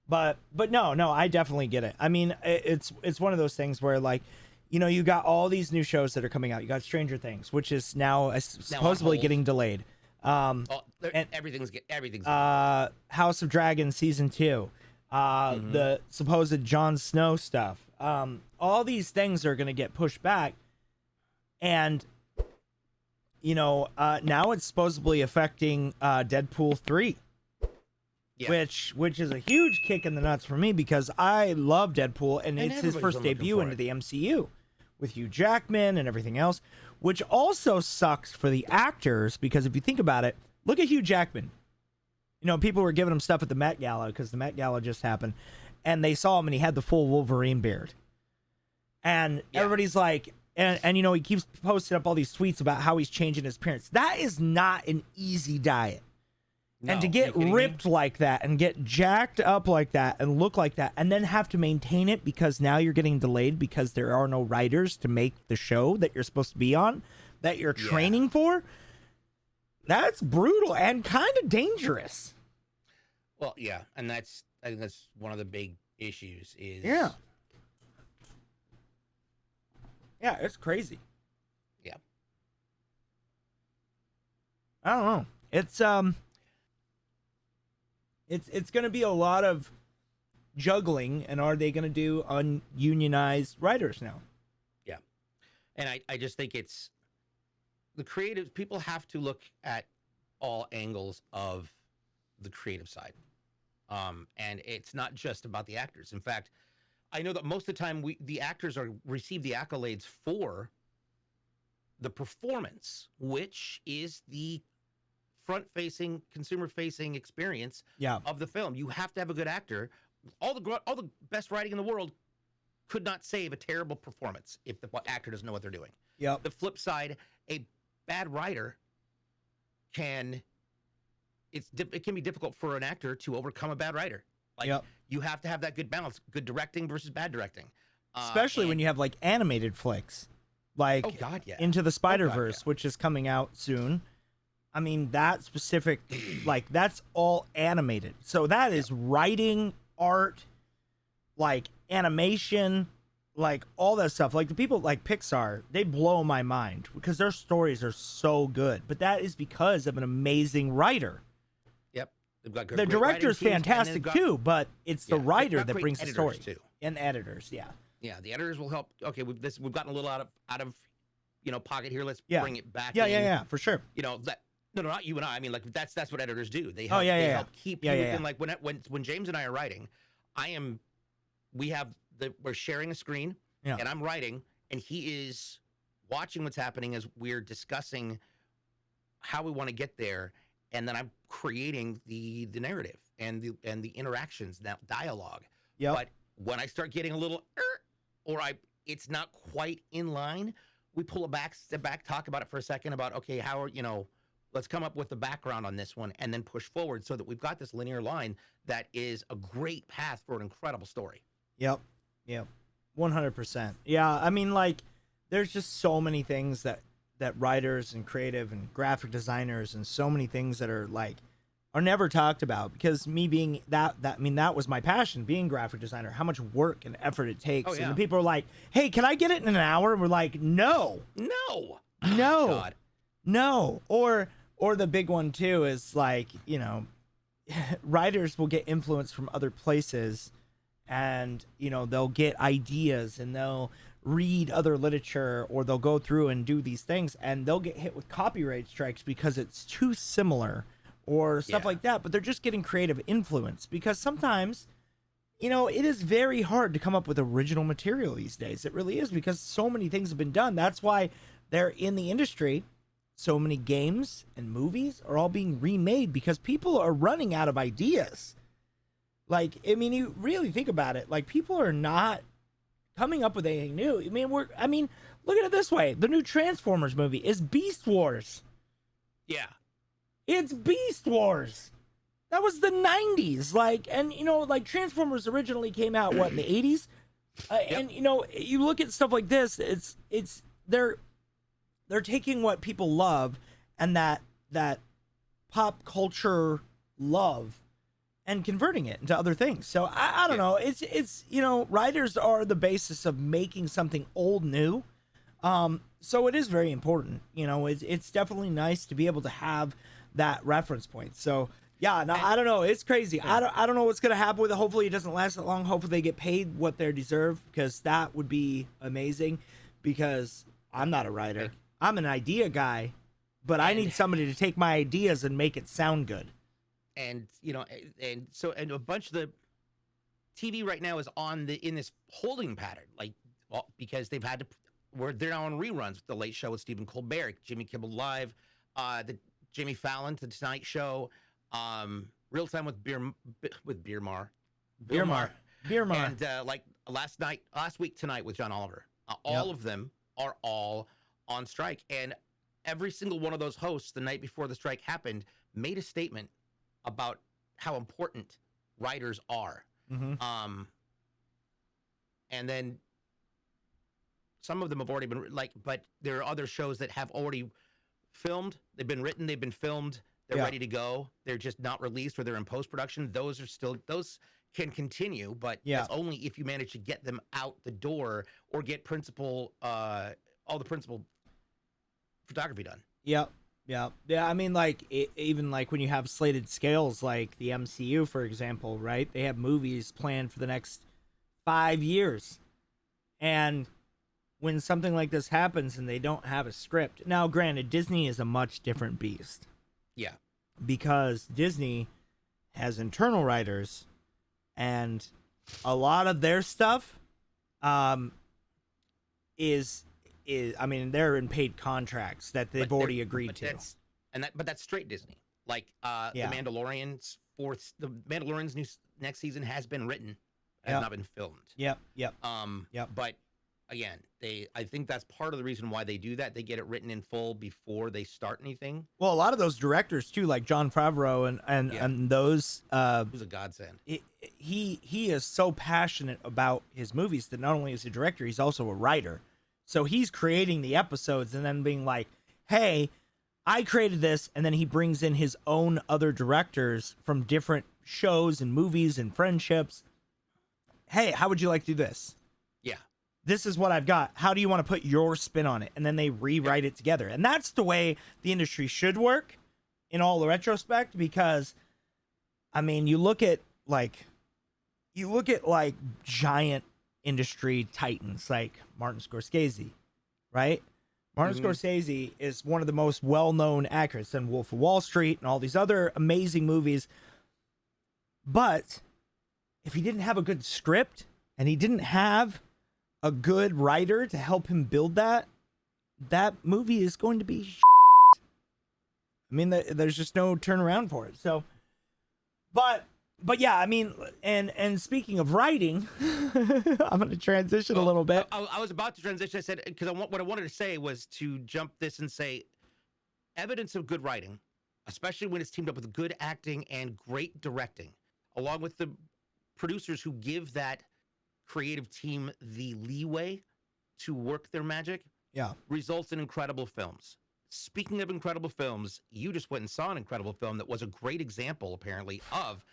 But no, I definitely get it. I mean, it's one of those things where, like, you know, you got all these new shows that are coming out. You got Stranger Things, which is now supposedly getting delayed. Everything's House of Dragons season 2. The supposed Jon Snow stuff. All these things are going to get pushed back, and you know, now it's supposedly affecting Deadpool 3, which is a huge kick in the nuts for me because I love Deadpool, and it's his first debut into the MCU with Hugh Jackman and everything else, which also sucks for the actors because if you think about it, look at Hugh Jackman. You know, people were giving him stuff at the Met Gala because the Met Gala just happened, and they saw him and he had the full Wolverine beard. And everybody's like, and you know, he keeps posting up all these tweets about how he's changing his appearance. That is not an easy diet. No, and to get ripped like that and get jacked up like that and look like that and then have to maintain it because now you're getting delayed because there are no writers to make the show that you're supposed to be on, that you're training for. That's brutal and kind of dangerous. Well, yeah, and I think that's one of the big issues is yeah, it's crazy. Yeah, I don't know. It's going to be a lot of juggling, and are they going to do ununionized writers now? Yeah, and I just think it's the creative people have to look at all angles of the creative side. And it's not just about the actors. In fact, I know that most of the time the actors receive the accolades for the performance, which is the front-facing, consumer-facing experience of the film. You have to have a good actor. All the best writing in the world could not save a terrible performance if the actor doesn't know what they're doing. Yep. The flip side, a bad writer it can be difficult for an actor to overcome a bad writer. Like you have to have that good balance, good directing versus bad directing. Especially when you have like animated flicks, like Into the Spider-Verse, which is coming out soon. I mean, that specific, like that's all animated. So that is writing, art, like animation, like all that stuff. Like the people like Pixar, they blow my mind because their stories are so good. But that is because of an amazing writer. Yep. The director's fantastic too, but it's the writer that brings the story. Too. And editors, Yeah, the editors will help. Okay, we've gotten a little out of pocket here. Let's bring it back. Yeah, for sure. You know that. No, not you and I. I mean, like that's what editors do. They help. They help keep you within. Like when James and I are writing, we're sharing a screen, and I'm writing, and he is watching what's happening as we're discussing how we want to get there, and then I'm creating the narrative and the interactions, that dialogue. Yeah. But when I start getting a little it's not quite in line, we pull step back, talk about it for a second about okay, let's come up with the background on this one and then push forward so that we've got this linear line that is a great path for an incredible story. Yep. 100%. Yeah, I mean, like, there's just so many things that writers and creative and graphic designers and so many things that are never talked about because me being that was my passion, being graphic designer, how much work and effort it takes. And the people are like, hey, can I get it in an hour? And we're like, no. Oh, no. God. No, or the big one too is like, writers will get influence from other places, and they'll get ideas and they'll read other literature, or they'll go through and do these things, and they'll get hit with copyright strikes because it's too similar or stuff like that. But they're just getting creative influence, because sometimes it is very hard to come up with original material these days. It really is, because so many things have been done. That's why they're in the industry. So many games and movies are all being remade because people are running out of ideas. Like, I mean, you really think about it. Like, people are not coming up with anything new. I mean, look at it this way. The new Transformers movie is Beast Wars. Yeah. It's Beast Wars. That was the 90s. Like, and, like Transformers originally came out, what, in the 80s? And, you look at stuff like this, they're taking what people love and that pop culture love and converting it into other things. So I don't know. It's writers are the basis of making something old new. So it is very important. It's definitely nice to be able to have that reference point. So yeah, no, I don't know. It's crazy. Yeah. I don't know what's gonna happen with it. Hopefully it doesn't last that long. Hopefully they get paid what they deserve, because that would be amazing. Because I'm not a writer. I'm an idea guy, but I need somebody to take my ideas and make it sound good. And and a bunch of the TV right now is in this holding pattern, because they've had to, they're now on reruns with The Late Show with Stephen Colbert, Jimmy Kimmel Live, the Jimmy Fallon, The Tonight Show, Real Time with Bill Maher, and last week tonight with John Oliver. All of them are all on strike, and every single one of those hosts the night before the strike happened made a statement about how important writers are. Mm-hmm. And then some of them have already been but there are other shows that have already filmed. They've been written, they've been filmed, they're ready to go. They're just not released, or they're in post-production. Those can continue, but it's only if you manage to get them out the door or get all the principal photography done. Yeah. I mean, like, even like when you have slated scales, like the MCU, for example, right? They have movies planned for the next 5 years, and when something like this happens and they don't have a script, now granted, Disney is a much different beast. Yeah, because Disney has internal writers, and a lot of their stuff, is I mean, they're in paid contracts that they've already agreed to. But that's straight Disney. Like The Mandalorian's next season has been written, has not been filmed. Yep. But again, I think that's part of the reason why they do that. They get it written in full before they start anything. Well, a lot of those directors too, like Jon Favreau and those, who's a godsend. He is so passionate about his movies that not only is he a director, he's also a writer. So he's creating the episodes and then being like, hey, I created this. And then he brings in his own other directors from different shows and movies and friendships. Hey, how would you like to do this? Yeah. This is what I've got. How do you want to put your spin on it? And then they rewrite it together. And that's the way the industry should work in all the retrospect, because, I mean, you look at giant industry titans like Martin Scorsese, right? Martin Scorsese is one of the most well-known actors in Wolf of Wall Street and all these other amazing movies. But if he didn't have a good script and he didn't have a good writer to help him build that movie is going to be shit. I mean, there's just no turnaround for it. So, but yeah, I mean, and speaking of writing, I'm going to transition a little bit. I was about to transition. I said, because what I wanted to say was to jump this and say, evidence of good writing, especially when it's teamed up with good acting and great directing, along with the producers who give that creative team the leeway to work their magic, results in incredible films. Speaking of incredible films, you just went and saw an incredible film that was a great example, apparently, of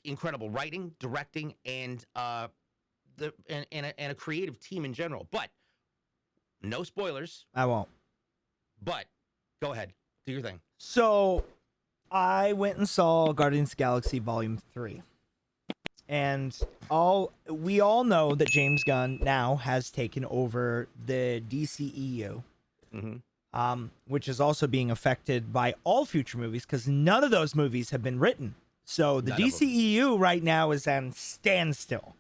incredible writing, directing, and a creative team in general. But no spoilers. I won't. But Go ahead. Do your thing. So I went and saw Guardians of the Galaxy Volume 3. And we all know that James Gunn now has taken over the DCEU, which is also being affected by all future movies because none of those movies have been written. So the DCEU right now is on standstill.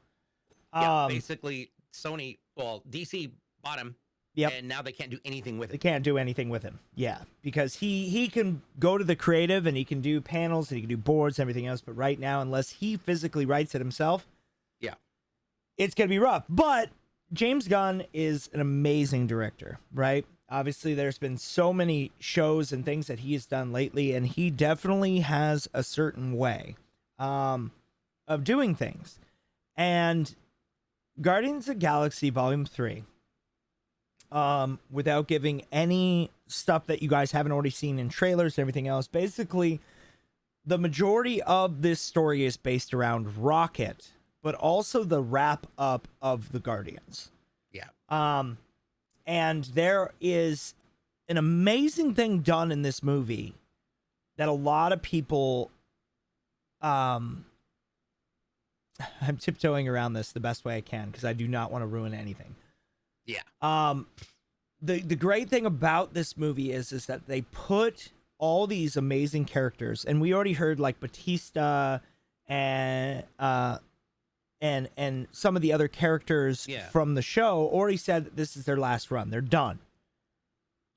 Yeah, basically, DC bought him. Yep. And now they can't do anything with it. They can't do anything with him. Yeah, because he can go to the creative and he can do panels and he can do boards and everything else. But right now, unless he physically writes it himself, it's going to be rough. But James Gunn is an amazing director, right? Obviously, there's been so many shows and things that he has done lately, and he definitely has a certain way of doing things. And Guardians of the Galaxy Volume 3, without giving any stuff that you guys haven't already seen in trailers and everything else, basically, the majority of this story is based around Rocket, but also the wrap up of the Guardians. Yeah. And there is an amazing thing done in this movie that a lot of people, I'm tiptoeing around this the best way I can because I do not want to ruin anything. Yeah. The great thing about this movie is that they put all these amazing characters, and we already heard like Batista and some of the other characters from the show already said that this is their last run. They're done.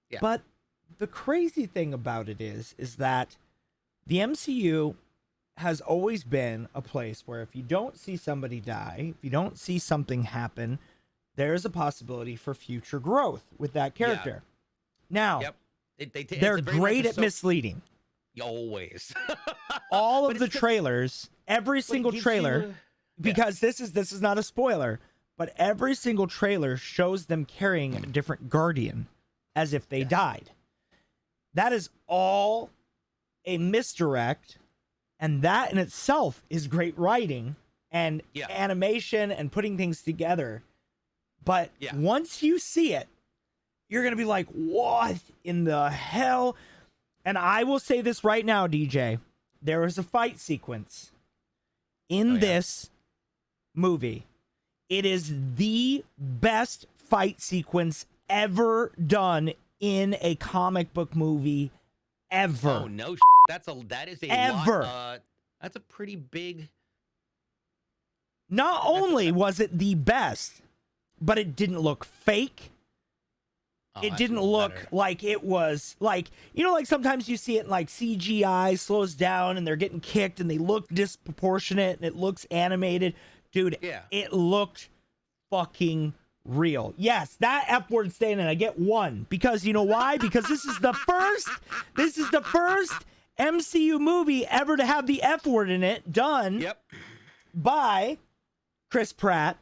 Yeah. But the crazy thing about it is that the MCU has always been a place where if you don't see somebody die, if you don't see something happen, there's a possibility for future growth with that character. Now, they're great at misleading. Always. All of the trailers, every single trailer, because this is not a spoiler, but every single trailer shows them carrying a different Guardian as if they died. That is all a misdirect, and that in itself is great writing and animation and putting things together. But once you see it, you're going to be like, what in the hell? And I will say this right now, DJ. There is a fight sequence in this movie. It is the best fight sequence ever done in a comic book movie ever. Oh, no. That is a ever. That's a pretty big. Not only was it the best, but it didn't look fake. It didn't look like it was like, like sometimes you see it in like CGI slows down and they're getting kicked and they look disproportionate and it looks animated. Dude, it looked fucking real. Yes, that F word staying in. I get one because you know why? Because this is the first MCU movie ever to have the F word in it done by Chris Pratt.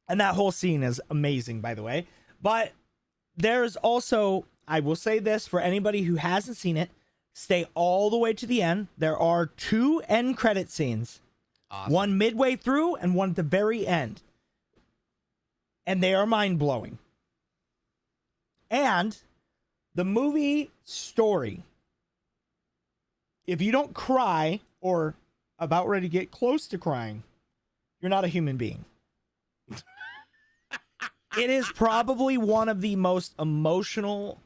And that whole scene is amazing, by the way. But there's also, I will say this for anybody who hasn't seen it, stay all the way to the end. There are 2 end credit scenes. Awesome. One midway through and one at the very end. And they are mind-blowing. And the movie story, if you don't cry or about ready to get close to crying, you're not a human being. It is probably one of the most emotional,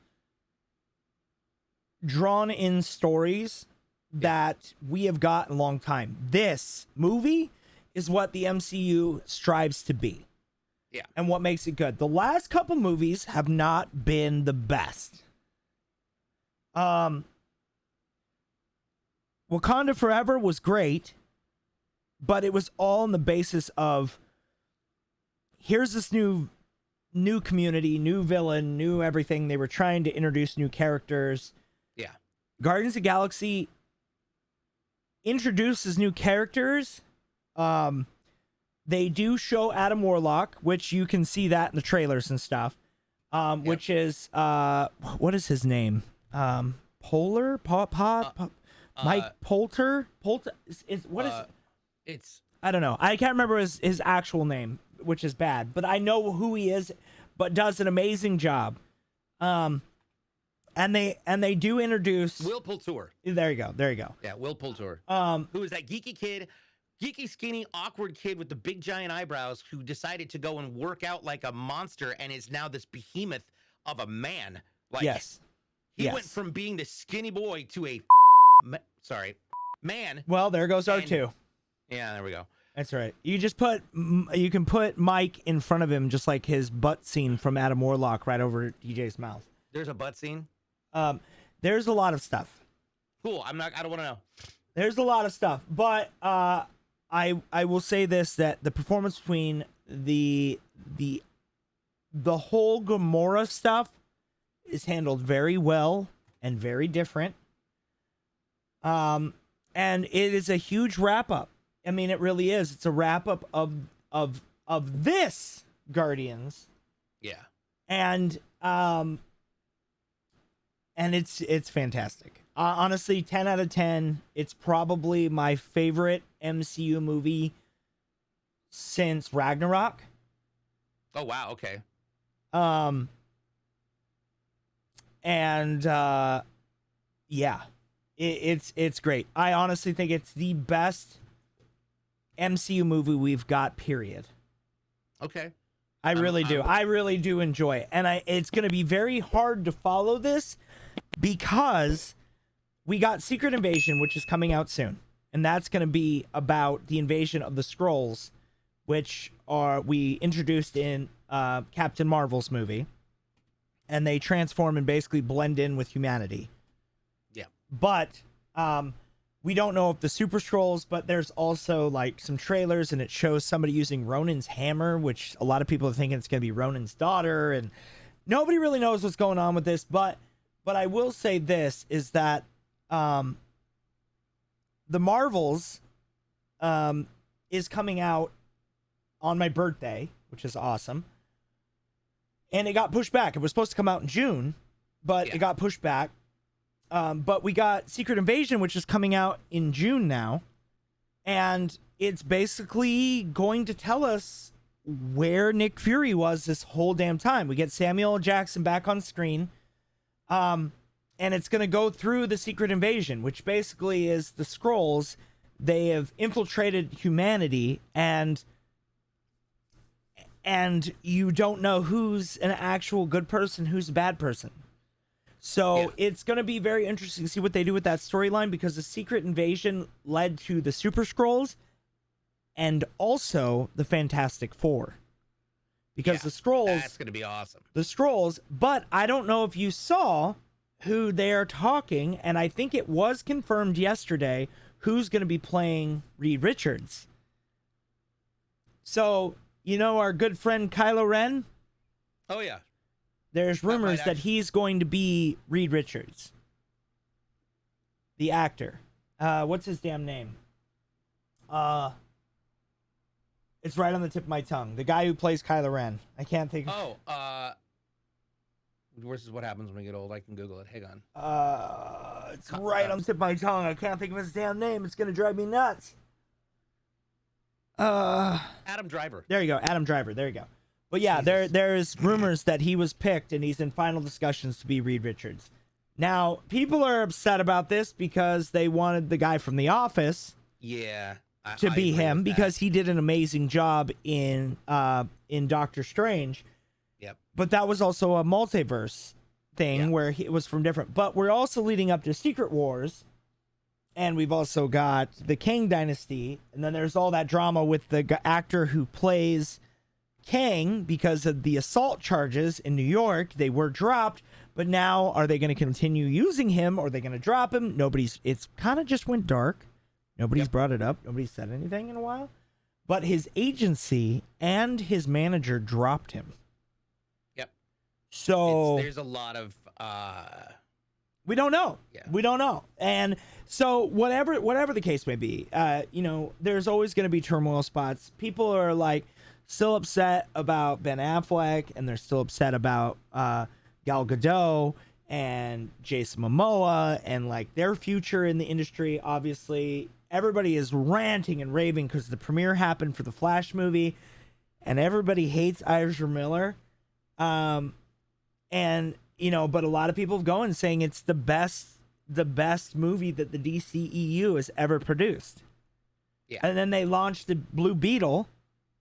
drawn-in stories that we have got in a long time. This movie is what the MCU strives to be. Yeah. And what makes it good. The last couple movies have not been the best. Wakanda Forever was great, but it was all on the basis of here's this new community, new villain, new everything. They were trying to introduce new characters. Yeah. Guardians of the Galaxy introduces new characters. They do show Adam Warlock, which you can see that in the trailers and stuff. Which is what is his name? Polar? Mike Poulter? Is what is it's I don't know. I can't remember his actual name, which is bad, but I know who he is, but does an amazing job. And they do introduce Will Poulter. There you go. Yeah, Will Poulter. Who is that geeky kid, geeky, skinny, awkward kid with the big giant eyebrows who decided to go and work out like a monster and is now this behemoth of a man. Like, yes. He went from being this skinny boy to a man. Well, there goes R2. Yeah, there we go. That's right. You can put Mike in front of him, just like his butt scene from Adam Warlock right over DJ's mouth. There's a butt scene? There's a lot of stuff. Cool. I don't want to know. There's a lot of stuff, but I will say this, that the performance between the whole Gamora stuff is handled very well and very different. And it is a huge wrap up. I mean, it really is. It's a wrap up of this Guardians. Yeah. And it's fantastic. Honestly, 10 out of 10. It's probably my favorite MCU movie since Ragnarok. Oh wow, okay. Yeah. It's great. I honestly think it's the best MCU movie we've got, period. Okay. I really do. I really do enjoy it. And it's going to be very hard to follow this because we got Secret Invasion, which is coming out soon. And that's going to be about the invasion of the Skrulls, which we introduced in Captain Marvel's movie. And they transform and basically blend in with humanity. Yeah. But we don't know if the Super Skrulls, but there's also like some trailers and it shows somebody using Ronan's hammer, which a lot of people are thinking it's going to be Ronan's daughter, and nobody really knows what's going on with this. But I will say this is that the Marvels is coming out on my birthday, which is awesome. And it got pushed back. It was supposed to come out in June, but it got pushed back. But we got Secret Invasion, which is coming out in June now. And it's basically going to tell us where Nick Fury was this whole damn time. We get Samuel L. Jackson back on screen. And it's going to go through the Secret Invasion, which basically is the Skrulls. They have infiltrated humanity, and you don't know who's an actual good person, who's a bad person. So it's going to be very interesting to see what they do with that storyline, because the Secret Invasion led to the Super Skrulls and also the Fantastic Four. Because the Skrulls... That's going to be awesome. The Skrulls, but I don't know if you saw who they're talking, and I think it was confirmed yesterday who's going to be playing Reed Richards. So, you know our good friend Kylo Ren? Oh, yeah. There's rumors that he's going to be Reed Richards, the actor. What's his damn name? It's right on the tip of my tongue. The guy who plays Kylo Ren. I can't think. This is what happens when we get old. I can Google it. Hang on. It's right on the tip of my tongue. I can't think of his damn name. It's gonna drive me nuts. Adam Driver. There you go, Adam Driver. There you go. But yeah, there's rumors that he was picked and he's in final discussions to be Reed Richards. Now, people are upset about this because they wanted the guy from The Office to be him, because he did an amazing job in Doctor Strange. Yep. But that was also a multiverse thing where it was from different. But we're also leading up to Secret Wars, and we've also got the Kang Dynasty, and then there's all that drama with the actor who plays Kang because of the assault charges in New York. They were dropped, but now are they going to continue using him, or are they going to drop him? It's kind of just went dark. Nobody's brought it up. Nobody's said anything in a while. But his agency and his manager dropped him. Yep. So there's a lot of we don't know. Yeah. We don't know. And so whatever the case may be, there's always going to be turmoil spots. People are like still upset about Ben Affleck, and they're still upset about Gal Gadot and Jason Momoa and like their future in the industry. Obviously, everybody is ranting and raving because the premiere happened for the Flash movie, and everybody hates Ezra Miller. And you know, but a lot of people have going saying it's the best movie that the DCEU has ever produced. Yeah. And then they launched the Blue Beetle,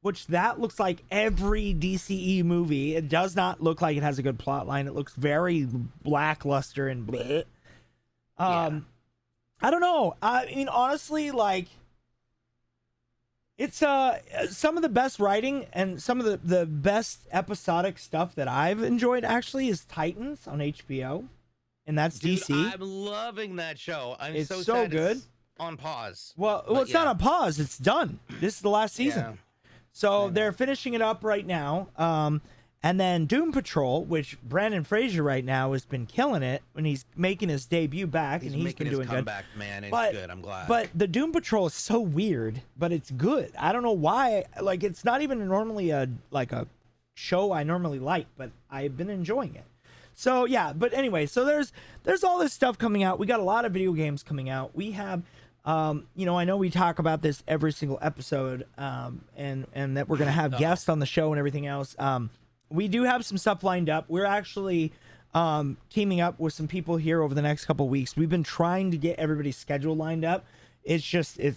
which that looks like every DCE movie. It does not look like it has a good plot line. It looks very lackluster and bleh. I don't know. I mean, honestly, like, it's some of the best writing and some of the best episodic stuff that I've enjoyed actually is Titans on HBO, and that's Dude, DC. I'm loving that show. It's so so sad good. It's on pause. Well, But it's not on pause. It's done. This is the last season. Yeah. So they're finishing it up right now. And then Doom Patrol, which Brandon Fraser right now has been killing it when he's making his debut back, and he's been doing comeback, good. Man, it's But- good. I'm glad. But the Doom Patrol is so weird, but it's good. I don't know why. Like, it's not even normally a show I normally like, but I've been enjoying it. So yeah, but anyway, so there's all this stuff coming out. We got a lot of video games coming out. We have you know, I know we talk about this every single episode, and that we're gonna have guests on the show and everything else. We do have some stuff lined up. We're actually teaming up with some people here over the next couple weeks. We've been trying to get everybody's schedule lined up. It's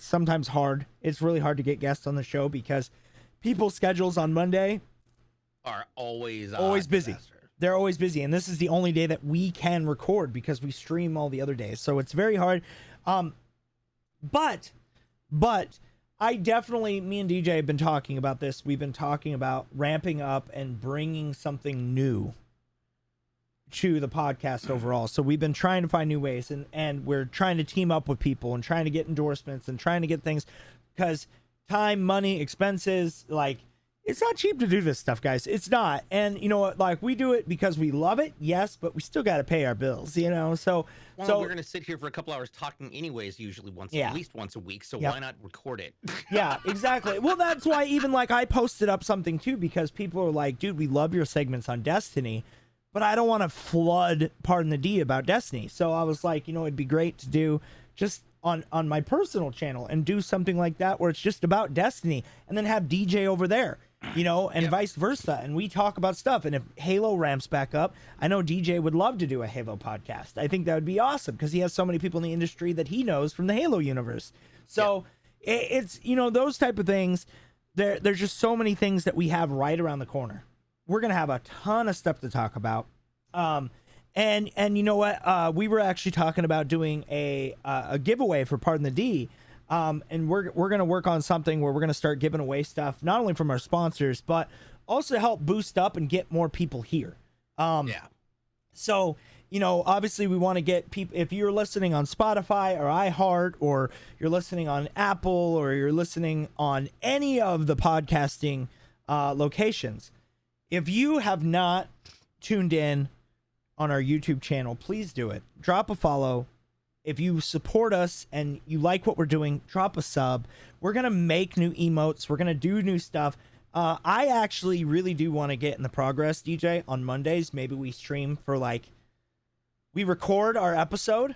sometimes hard. It's really hard to get guests on the show because people's schedules on Monday are always busy. disaster. They're always busy, and this is the only day that we can record because we stream all the other days. So it's very hard. But I definitely, me and DJ have been talking about this. We've been talking about ramping up and bringing something new to the podcast overall. So we've been trying to find new ways, and we're trying to team up with people and trying to get endorsements and trying to get things, because time, money, expenses, like, it's not cheap to do this stuff, guys. It's not. And you know what? Like, we do it because we love it, yes, but we still got to pay our bills, you know? So we're going to sit here for a couple hours talking anyways, usually at least once a week. So why not record it? Yeah, exactly. Well, that's why even like I posted up something too, because people are like, dude, we love your segments on Destiny, but I don't want to flood Pardon the D about Destiny. So I was like, you know, it'd be great to do just on my personal channel and do something like that where it's just about Destiny, and then have DJ over there, you know, and vice versa. And we talk about stuff. And if Halo ramps back up, I know DJ would love to do a Halo podcast. I think that would be awesome because he has so many people in the industry that he knows from the Halo universe. So it's, you know, those type of things. There's just so many things that we have right around the corner. We're going to have a ton of stuff to talk about. And you know what? We were actually talking about doing a giveaway for Pardon the D. And we're going to work on something where we're going to start giving away stuff, not only from our sponsors, but also to help boost up and get more people here. So, you know, obviously we want to get people, if you're listening on Spotify or iHeart, or you're listening on Apple, or you're listening on any of the podcasting locations, if you have not tuned in on our YouTube channel, please do it. Drop a follow. If you support us and you like what we're doing, drop a sub. We're going to make new emotes. We're going to do new stuff. I actually really do want to get in the progress, DJ, on Mondays. Maybe we stream for we record our episode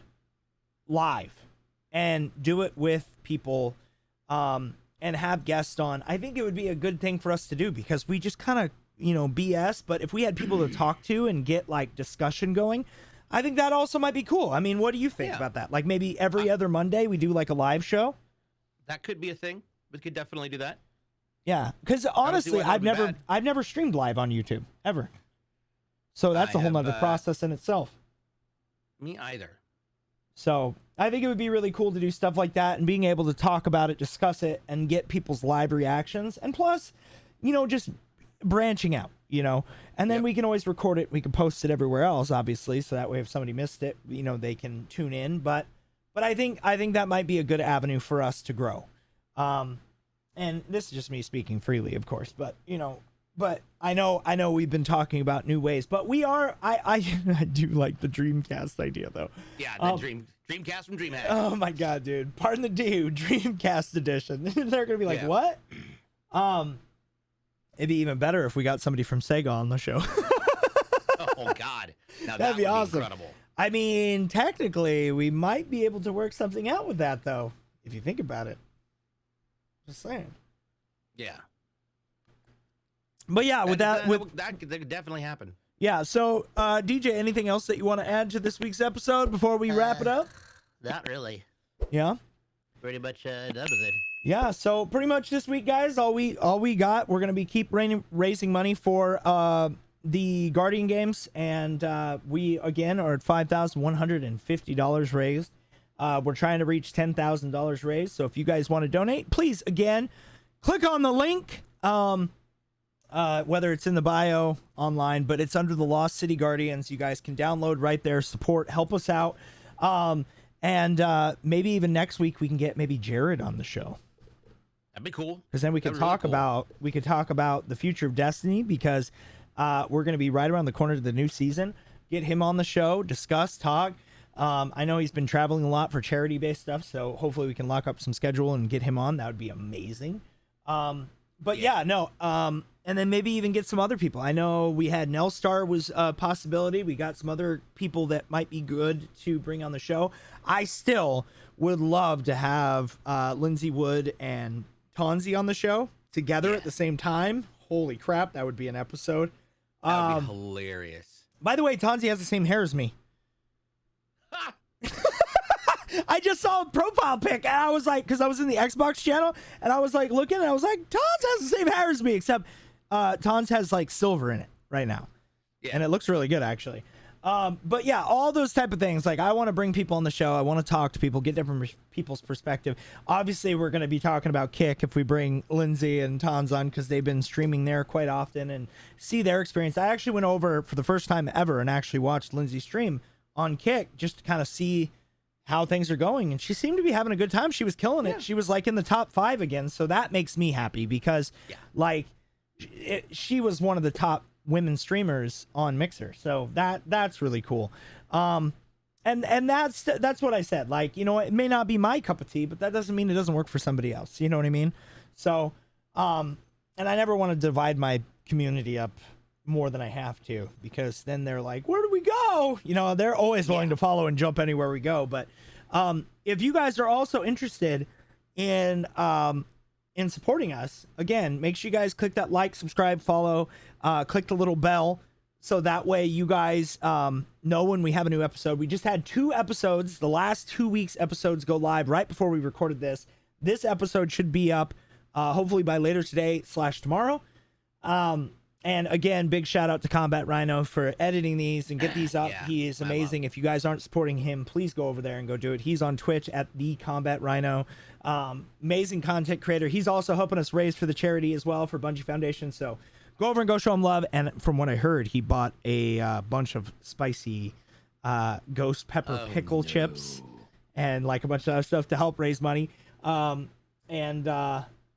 live and do it with people and have guests on. I think it would be a good thing for us to do because we just kind of, you know, BS. But if we had people to talk to and get like discussion going, I think that also might be cool. I mean, what do you think about that? Like maybe every other Monday we do like a live show? That could be a thing. We could definitely do that. Yeah, because honestly, I've never streamed live on YouTube ever. So that's a whole nother process in itself. Me either. So I think it would be really cool to do stuff like that and being able to talk about it, discuss it, and get people's live reactions. And plus, you know, just branching out, you know, and then we can always record it. We can post it everywhere else, obviously, so that way if somebody missed it, you know, they can tune in. But I think that might be a good avenue for us to grow. And this is just me speaking freely, of course, but you know, but I know we've been talking about new ways, but we are, I do like the Dreamcast idea though. Yeah, the Dreamcast from Dreamhack. Oh my God, dude. Pardon the dude, Dreamcast edition. They're going to be like, what? It'd be even better if we got somebody from Sega on the show. Oh God. Now That'd be awesome. Incredible. I mean, technically we might be able to work something out with that though, if you think about it. Just saying. Yeah. But yeah, that could definitely happen. Yeah. So, DJ, anything else that you want to add to this week's episode before we wrap it up? Not really. Yeah. Pretty much done with it. Yeah. So pretty much this week, guys, all we got, we're gonna be raising money for the Guardian games, and we again are at $5,150 raised. We're trying to reach $10,000 raised. So if you guys want to donate, please again click on the link. Whether it's in the bio online, but it's under the Lost City Guardians. You guys can download right there, support, help us out. And maybe even next week we can get maybe Jared on the show. That'd be cool. Because then we could talk about the future of Destiny, because we're going to be right around the corner to the new season. Get him on the show, discuss, talk. I know he's been traveling a lot for charity-based stuff, so hopefully we can lock up some schedule and get him on. That would be amazing. And then maybe even get some other people. I know we had Nelstar was a possibility. We got some other people that might be good to bring on the show. I still would love to have Lindsay Wood and Tonzi on the show together at the same time. Holy crap, that would be an episode. That would be hilarious. By the way, Tonzi has the same hair as me. I just saw a profile pic, and I was like, because I was in the Xbox channel, and I was like looking, and I was like, Tons has the same hair as me, except Tons has like silver in it right now. Yeah. And it looks really good, actually. But yeah, all those type of things. Like, I want to bring people on the show. I want to talk to people, get different people's perspective. Obviously, we're going to be talking about Kick if we bring Lindsay and Tons on, because they've been streaming there quite often and see their experience. I actually went over for the first time ever and actually watched Lindsay stream on Kick just to kind of see how things are going, and she seemed to be having a good time. She was killing it. She was like in the top 5 again, so that makes me happy, because like she was one of the top women streamers on Mixer, so that's really cool. And that's what I said. Like, you know, it may not be my cup of tea, but that doesn't mean it doesn't work for somebody else. You know what I mean? So and I never want to divide my community up more than I have to, because then they're like, where do we go? You know, they're always willing to follow and jump anywhere we go. But if you guys are also interested in supporting us, again, make sure you guys click that like, subscribe, follow, click the little bell, so that way you guys know when we have a new episode. We just had 2 episodes. The last 2 weeks episodes go live right before we recorded this. This episode should be up hopefully by later today / tomorrow. And again, big shout out to Combat Rhino for editing these and get these up. He is amazing. If you guys aren't supporting him, please go over there and go do it. He's on Twitch at the Combat Rhino. Amazing content creator. He's also helping us raise for the charity as well for Bungie Foundation. So go over and go show him love. And from what I heard, he bought a bunch of spicy ghost pepper pickle chips and like a bunch of other stuff to help raise money.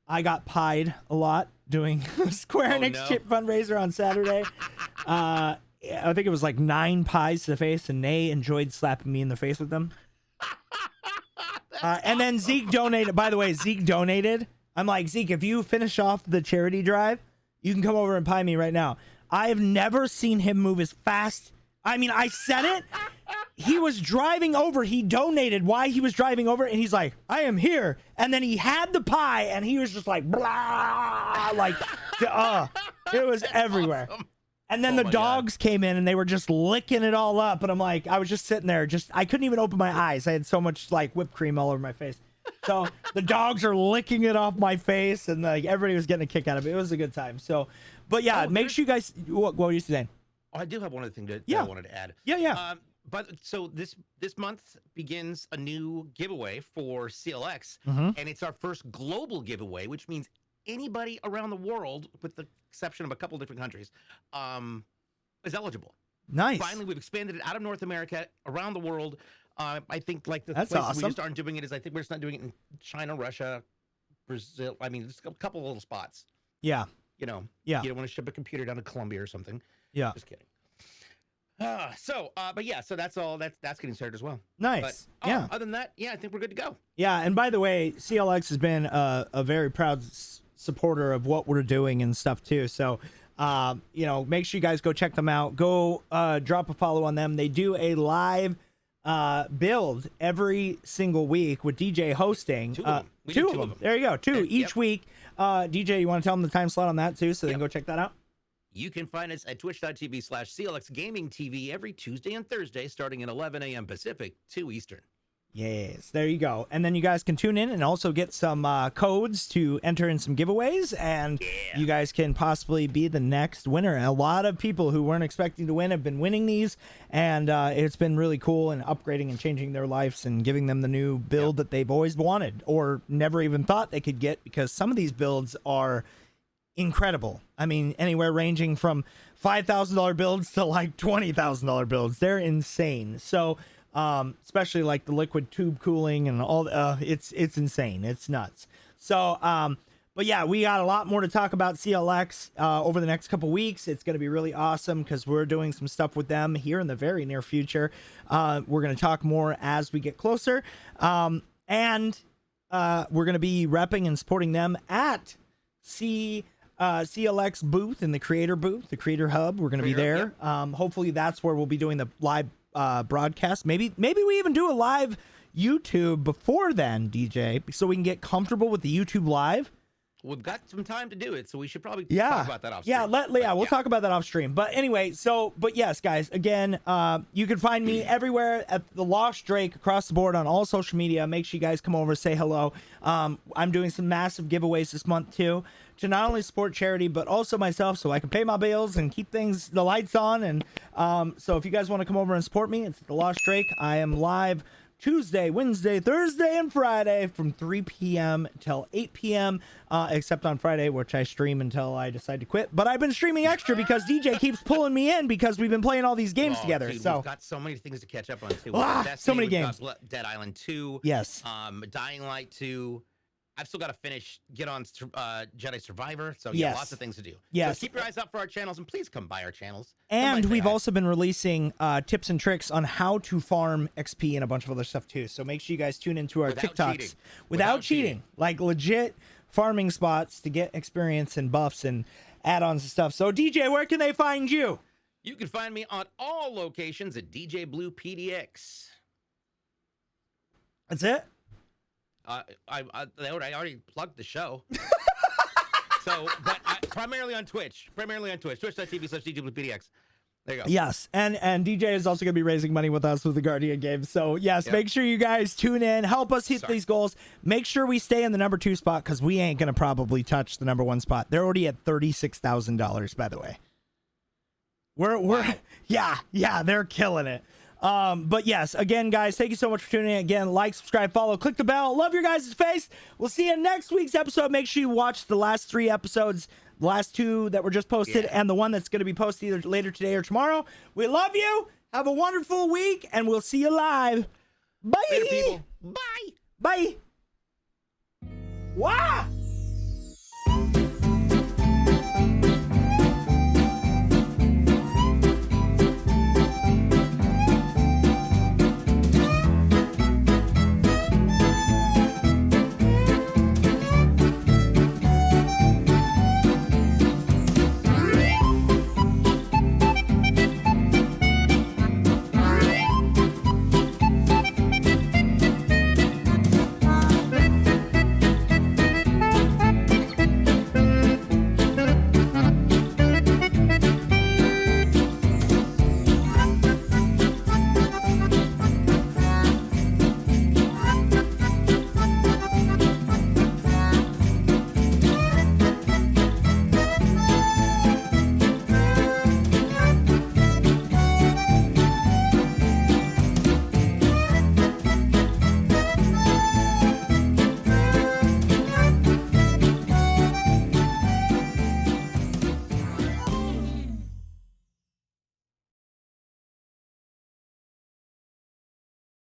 I got pied a lot doing Square Enix chip fundraiser on Saturday. I think it was like 9 pies to the face, and they enjoyed slapping me in the face with them. And then Zeke donated. By the way, Zeke donated. I'm like, Zeke, if you finish off the charity drive, you can come over and pie me right now. I have never seen him move as fast. I mean, I said it. He was driving over. He donated while he was driving over, and he's like, I am here. And then he had the pie, and he was just like, blah, like, it was everywhere. Awesome. And then the dogs came in, and they were just licking it all up. And I'm like, I was just sitting there, I couldn't even open my eyes. I had so much like whipped cream all over my face. So the dogs are licking it off my face, and like everybody was getting a kick out of it. It was a good time. So, but yeah, make sure you guys, what were you saying? Oh, I do have one other thing that I wanted to add. Yeah. But so this month begins a new giveaway for CLX, and it's our first global giveaway, which means anybody around the world, with the exception of a couple different countries, is eligible. Nice. Finally, we've expanded it out of North America, around the world. I think like the That's places awesome. we just aren't doing it is, I think we're just not doing it in China, Russia, Brazil. I mean, just a couple of little spots. Yeah. You know. Yeah. You don't want to ship a computer down to Colombia or something. Yeah. Just kidding. So that's all. That's getting started as well. Nice. But, yeah. Other than that, I think we're good to go. Yeah. And by the way, CLX has been a very proud supporter of what we're doing and stuff too. So, make sure you guys go check them out. Go drop a follow on them. They do a live build every single week with DJ hosting. Two of them. There you go. Two each week. DJ, you want to tell them the time slot on that too, so they can go check that out? You can find us at twitch.tv/CLX Gaming TV every Tuesday and Thursday starting at 11 a.m. Pacific, 2 Eastern. Yes, there you go. And then you guys can tune in and also get some codes to enter in some giveaways, and you guys can possibly be the next winner. A lot of people who weren't expecting to win have been winning these, and it's been really cool and upgrading and changing their lives and giving them the new build that they've always wanted or never even thought they could get, because some of these builds are incredible. I mean, anywhere ranging from $5,000 builds to like $20,000 builds. They're insane. So especially like the liquid tube cooling and all it's insane. It's nuts. So but yeah, we got a lot more to talk about CLX over the next couple weeks. It's going to be really awesome because we're doing some stuff with them here in the very near future. We're going to talk more as we get closer, and we're going to be repping and supporting them at CLX booth in the creator booth, the creator hub. We're going to be there. Yep. Hopefully that's where we'll be doing the live broadcast. Maybe we even do a live YouTube before then, DJ, so we can get comfortable with the YouTube live. We've got some time to do it, so we should probably talk about that off stream. We'll talk about that off stream. But anyway, but yes, guys, again, you can find me everywhere at The Lost Drake across the board on all social media. Make sure you guys come over, say hello. I'm doing some massive giveaways this month too, to not only support charity but also myself, so I can pay my bills and keep the lights on. And so if you guys want to come over and support me, it's The Lost Drake. I am live Tuesday, Wednesday, Thursday, and Friday from 3 p.m. till 8 p.m. Except on Friday, which I stream until I decide to quit. But I've been streaming extra because DJ keeps pulling me in because we've been playing all these games together. Dude, so we've got so many things to catch up on too. So many games. Dead Island 2. Yes. Dying Light 2. I've still got to get on Jedi Survivor, so lots of things to do. Yes. So keep your eyes out for our channels, and please come by our channels. And we've also been releasing tips and tricks on how to farm XP and a bunch of other stuff too. So make sure you guys tune into our TikToks without cheating, like legit farming spots to get experience and buffs and add-ons and stuff. So DJ, where can they find you? You can find me on all locations at DJBLUEPDX. That's it? I already plugged the show. But primarily on Twitch. Twitch.tv/DJBLUEPDX. There you go. Yes, and DJ is also going to be raising money with us with the Guardian game. So yes, make sure you guys tune in, help us hit these goals. Make sure we stay in the number 2 spot because we ain't going to probably touch the number 1 spot. They're already at $36,000, by the way. We're they're killing it. But yes, again, guys, thank you so much for tuning in. Again, like, subscribe, follow, click the bell. Love your guys' face. We'll see you in next week's episode. Make sure you watch the last 3 episodes, the last 2 that were just posted, and the one that's going to be posted either later today or tomorrow. We love you. Have a wonderful week, and we'll see you live. Bye. Later, people. Bye. Bye. Wow.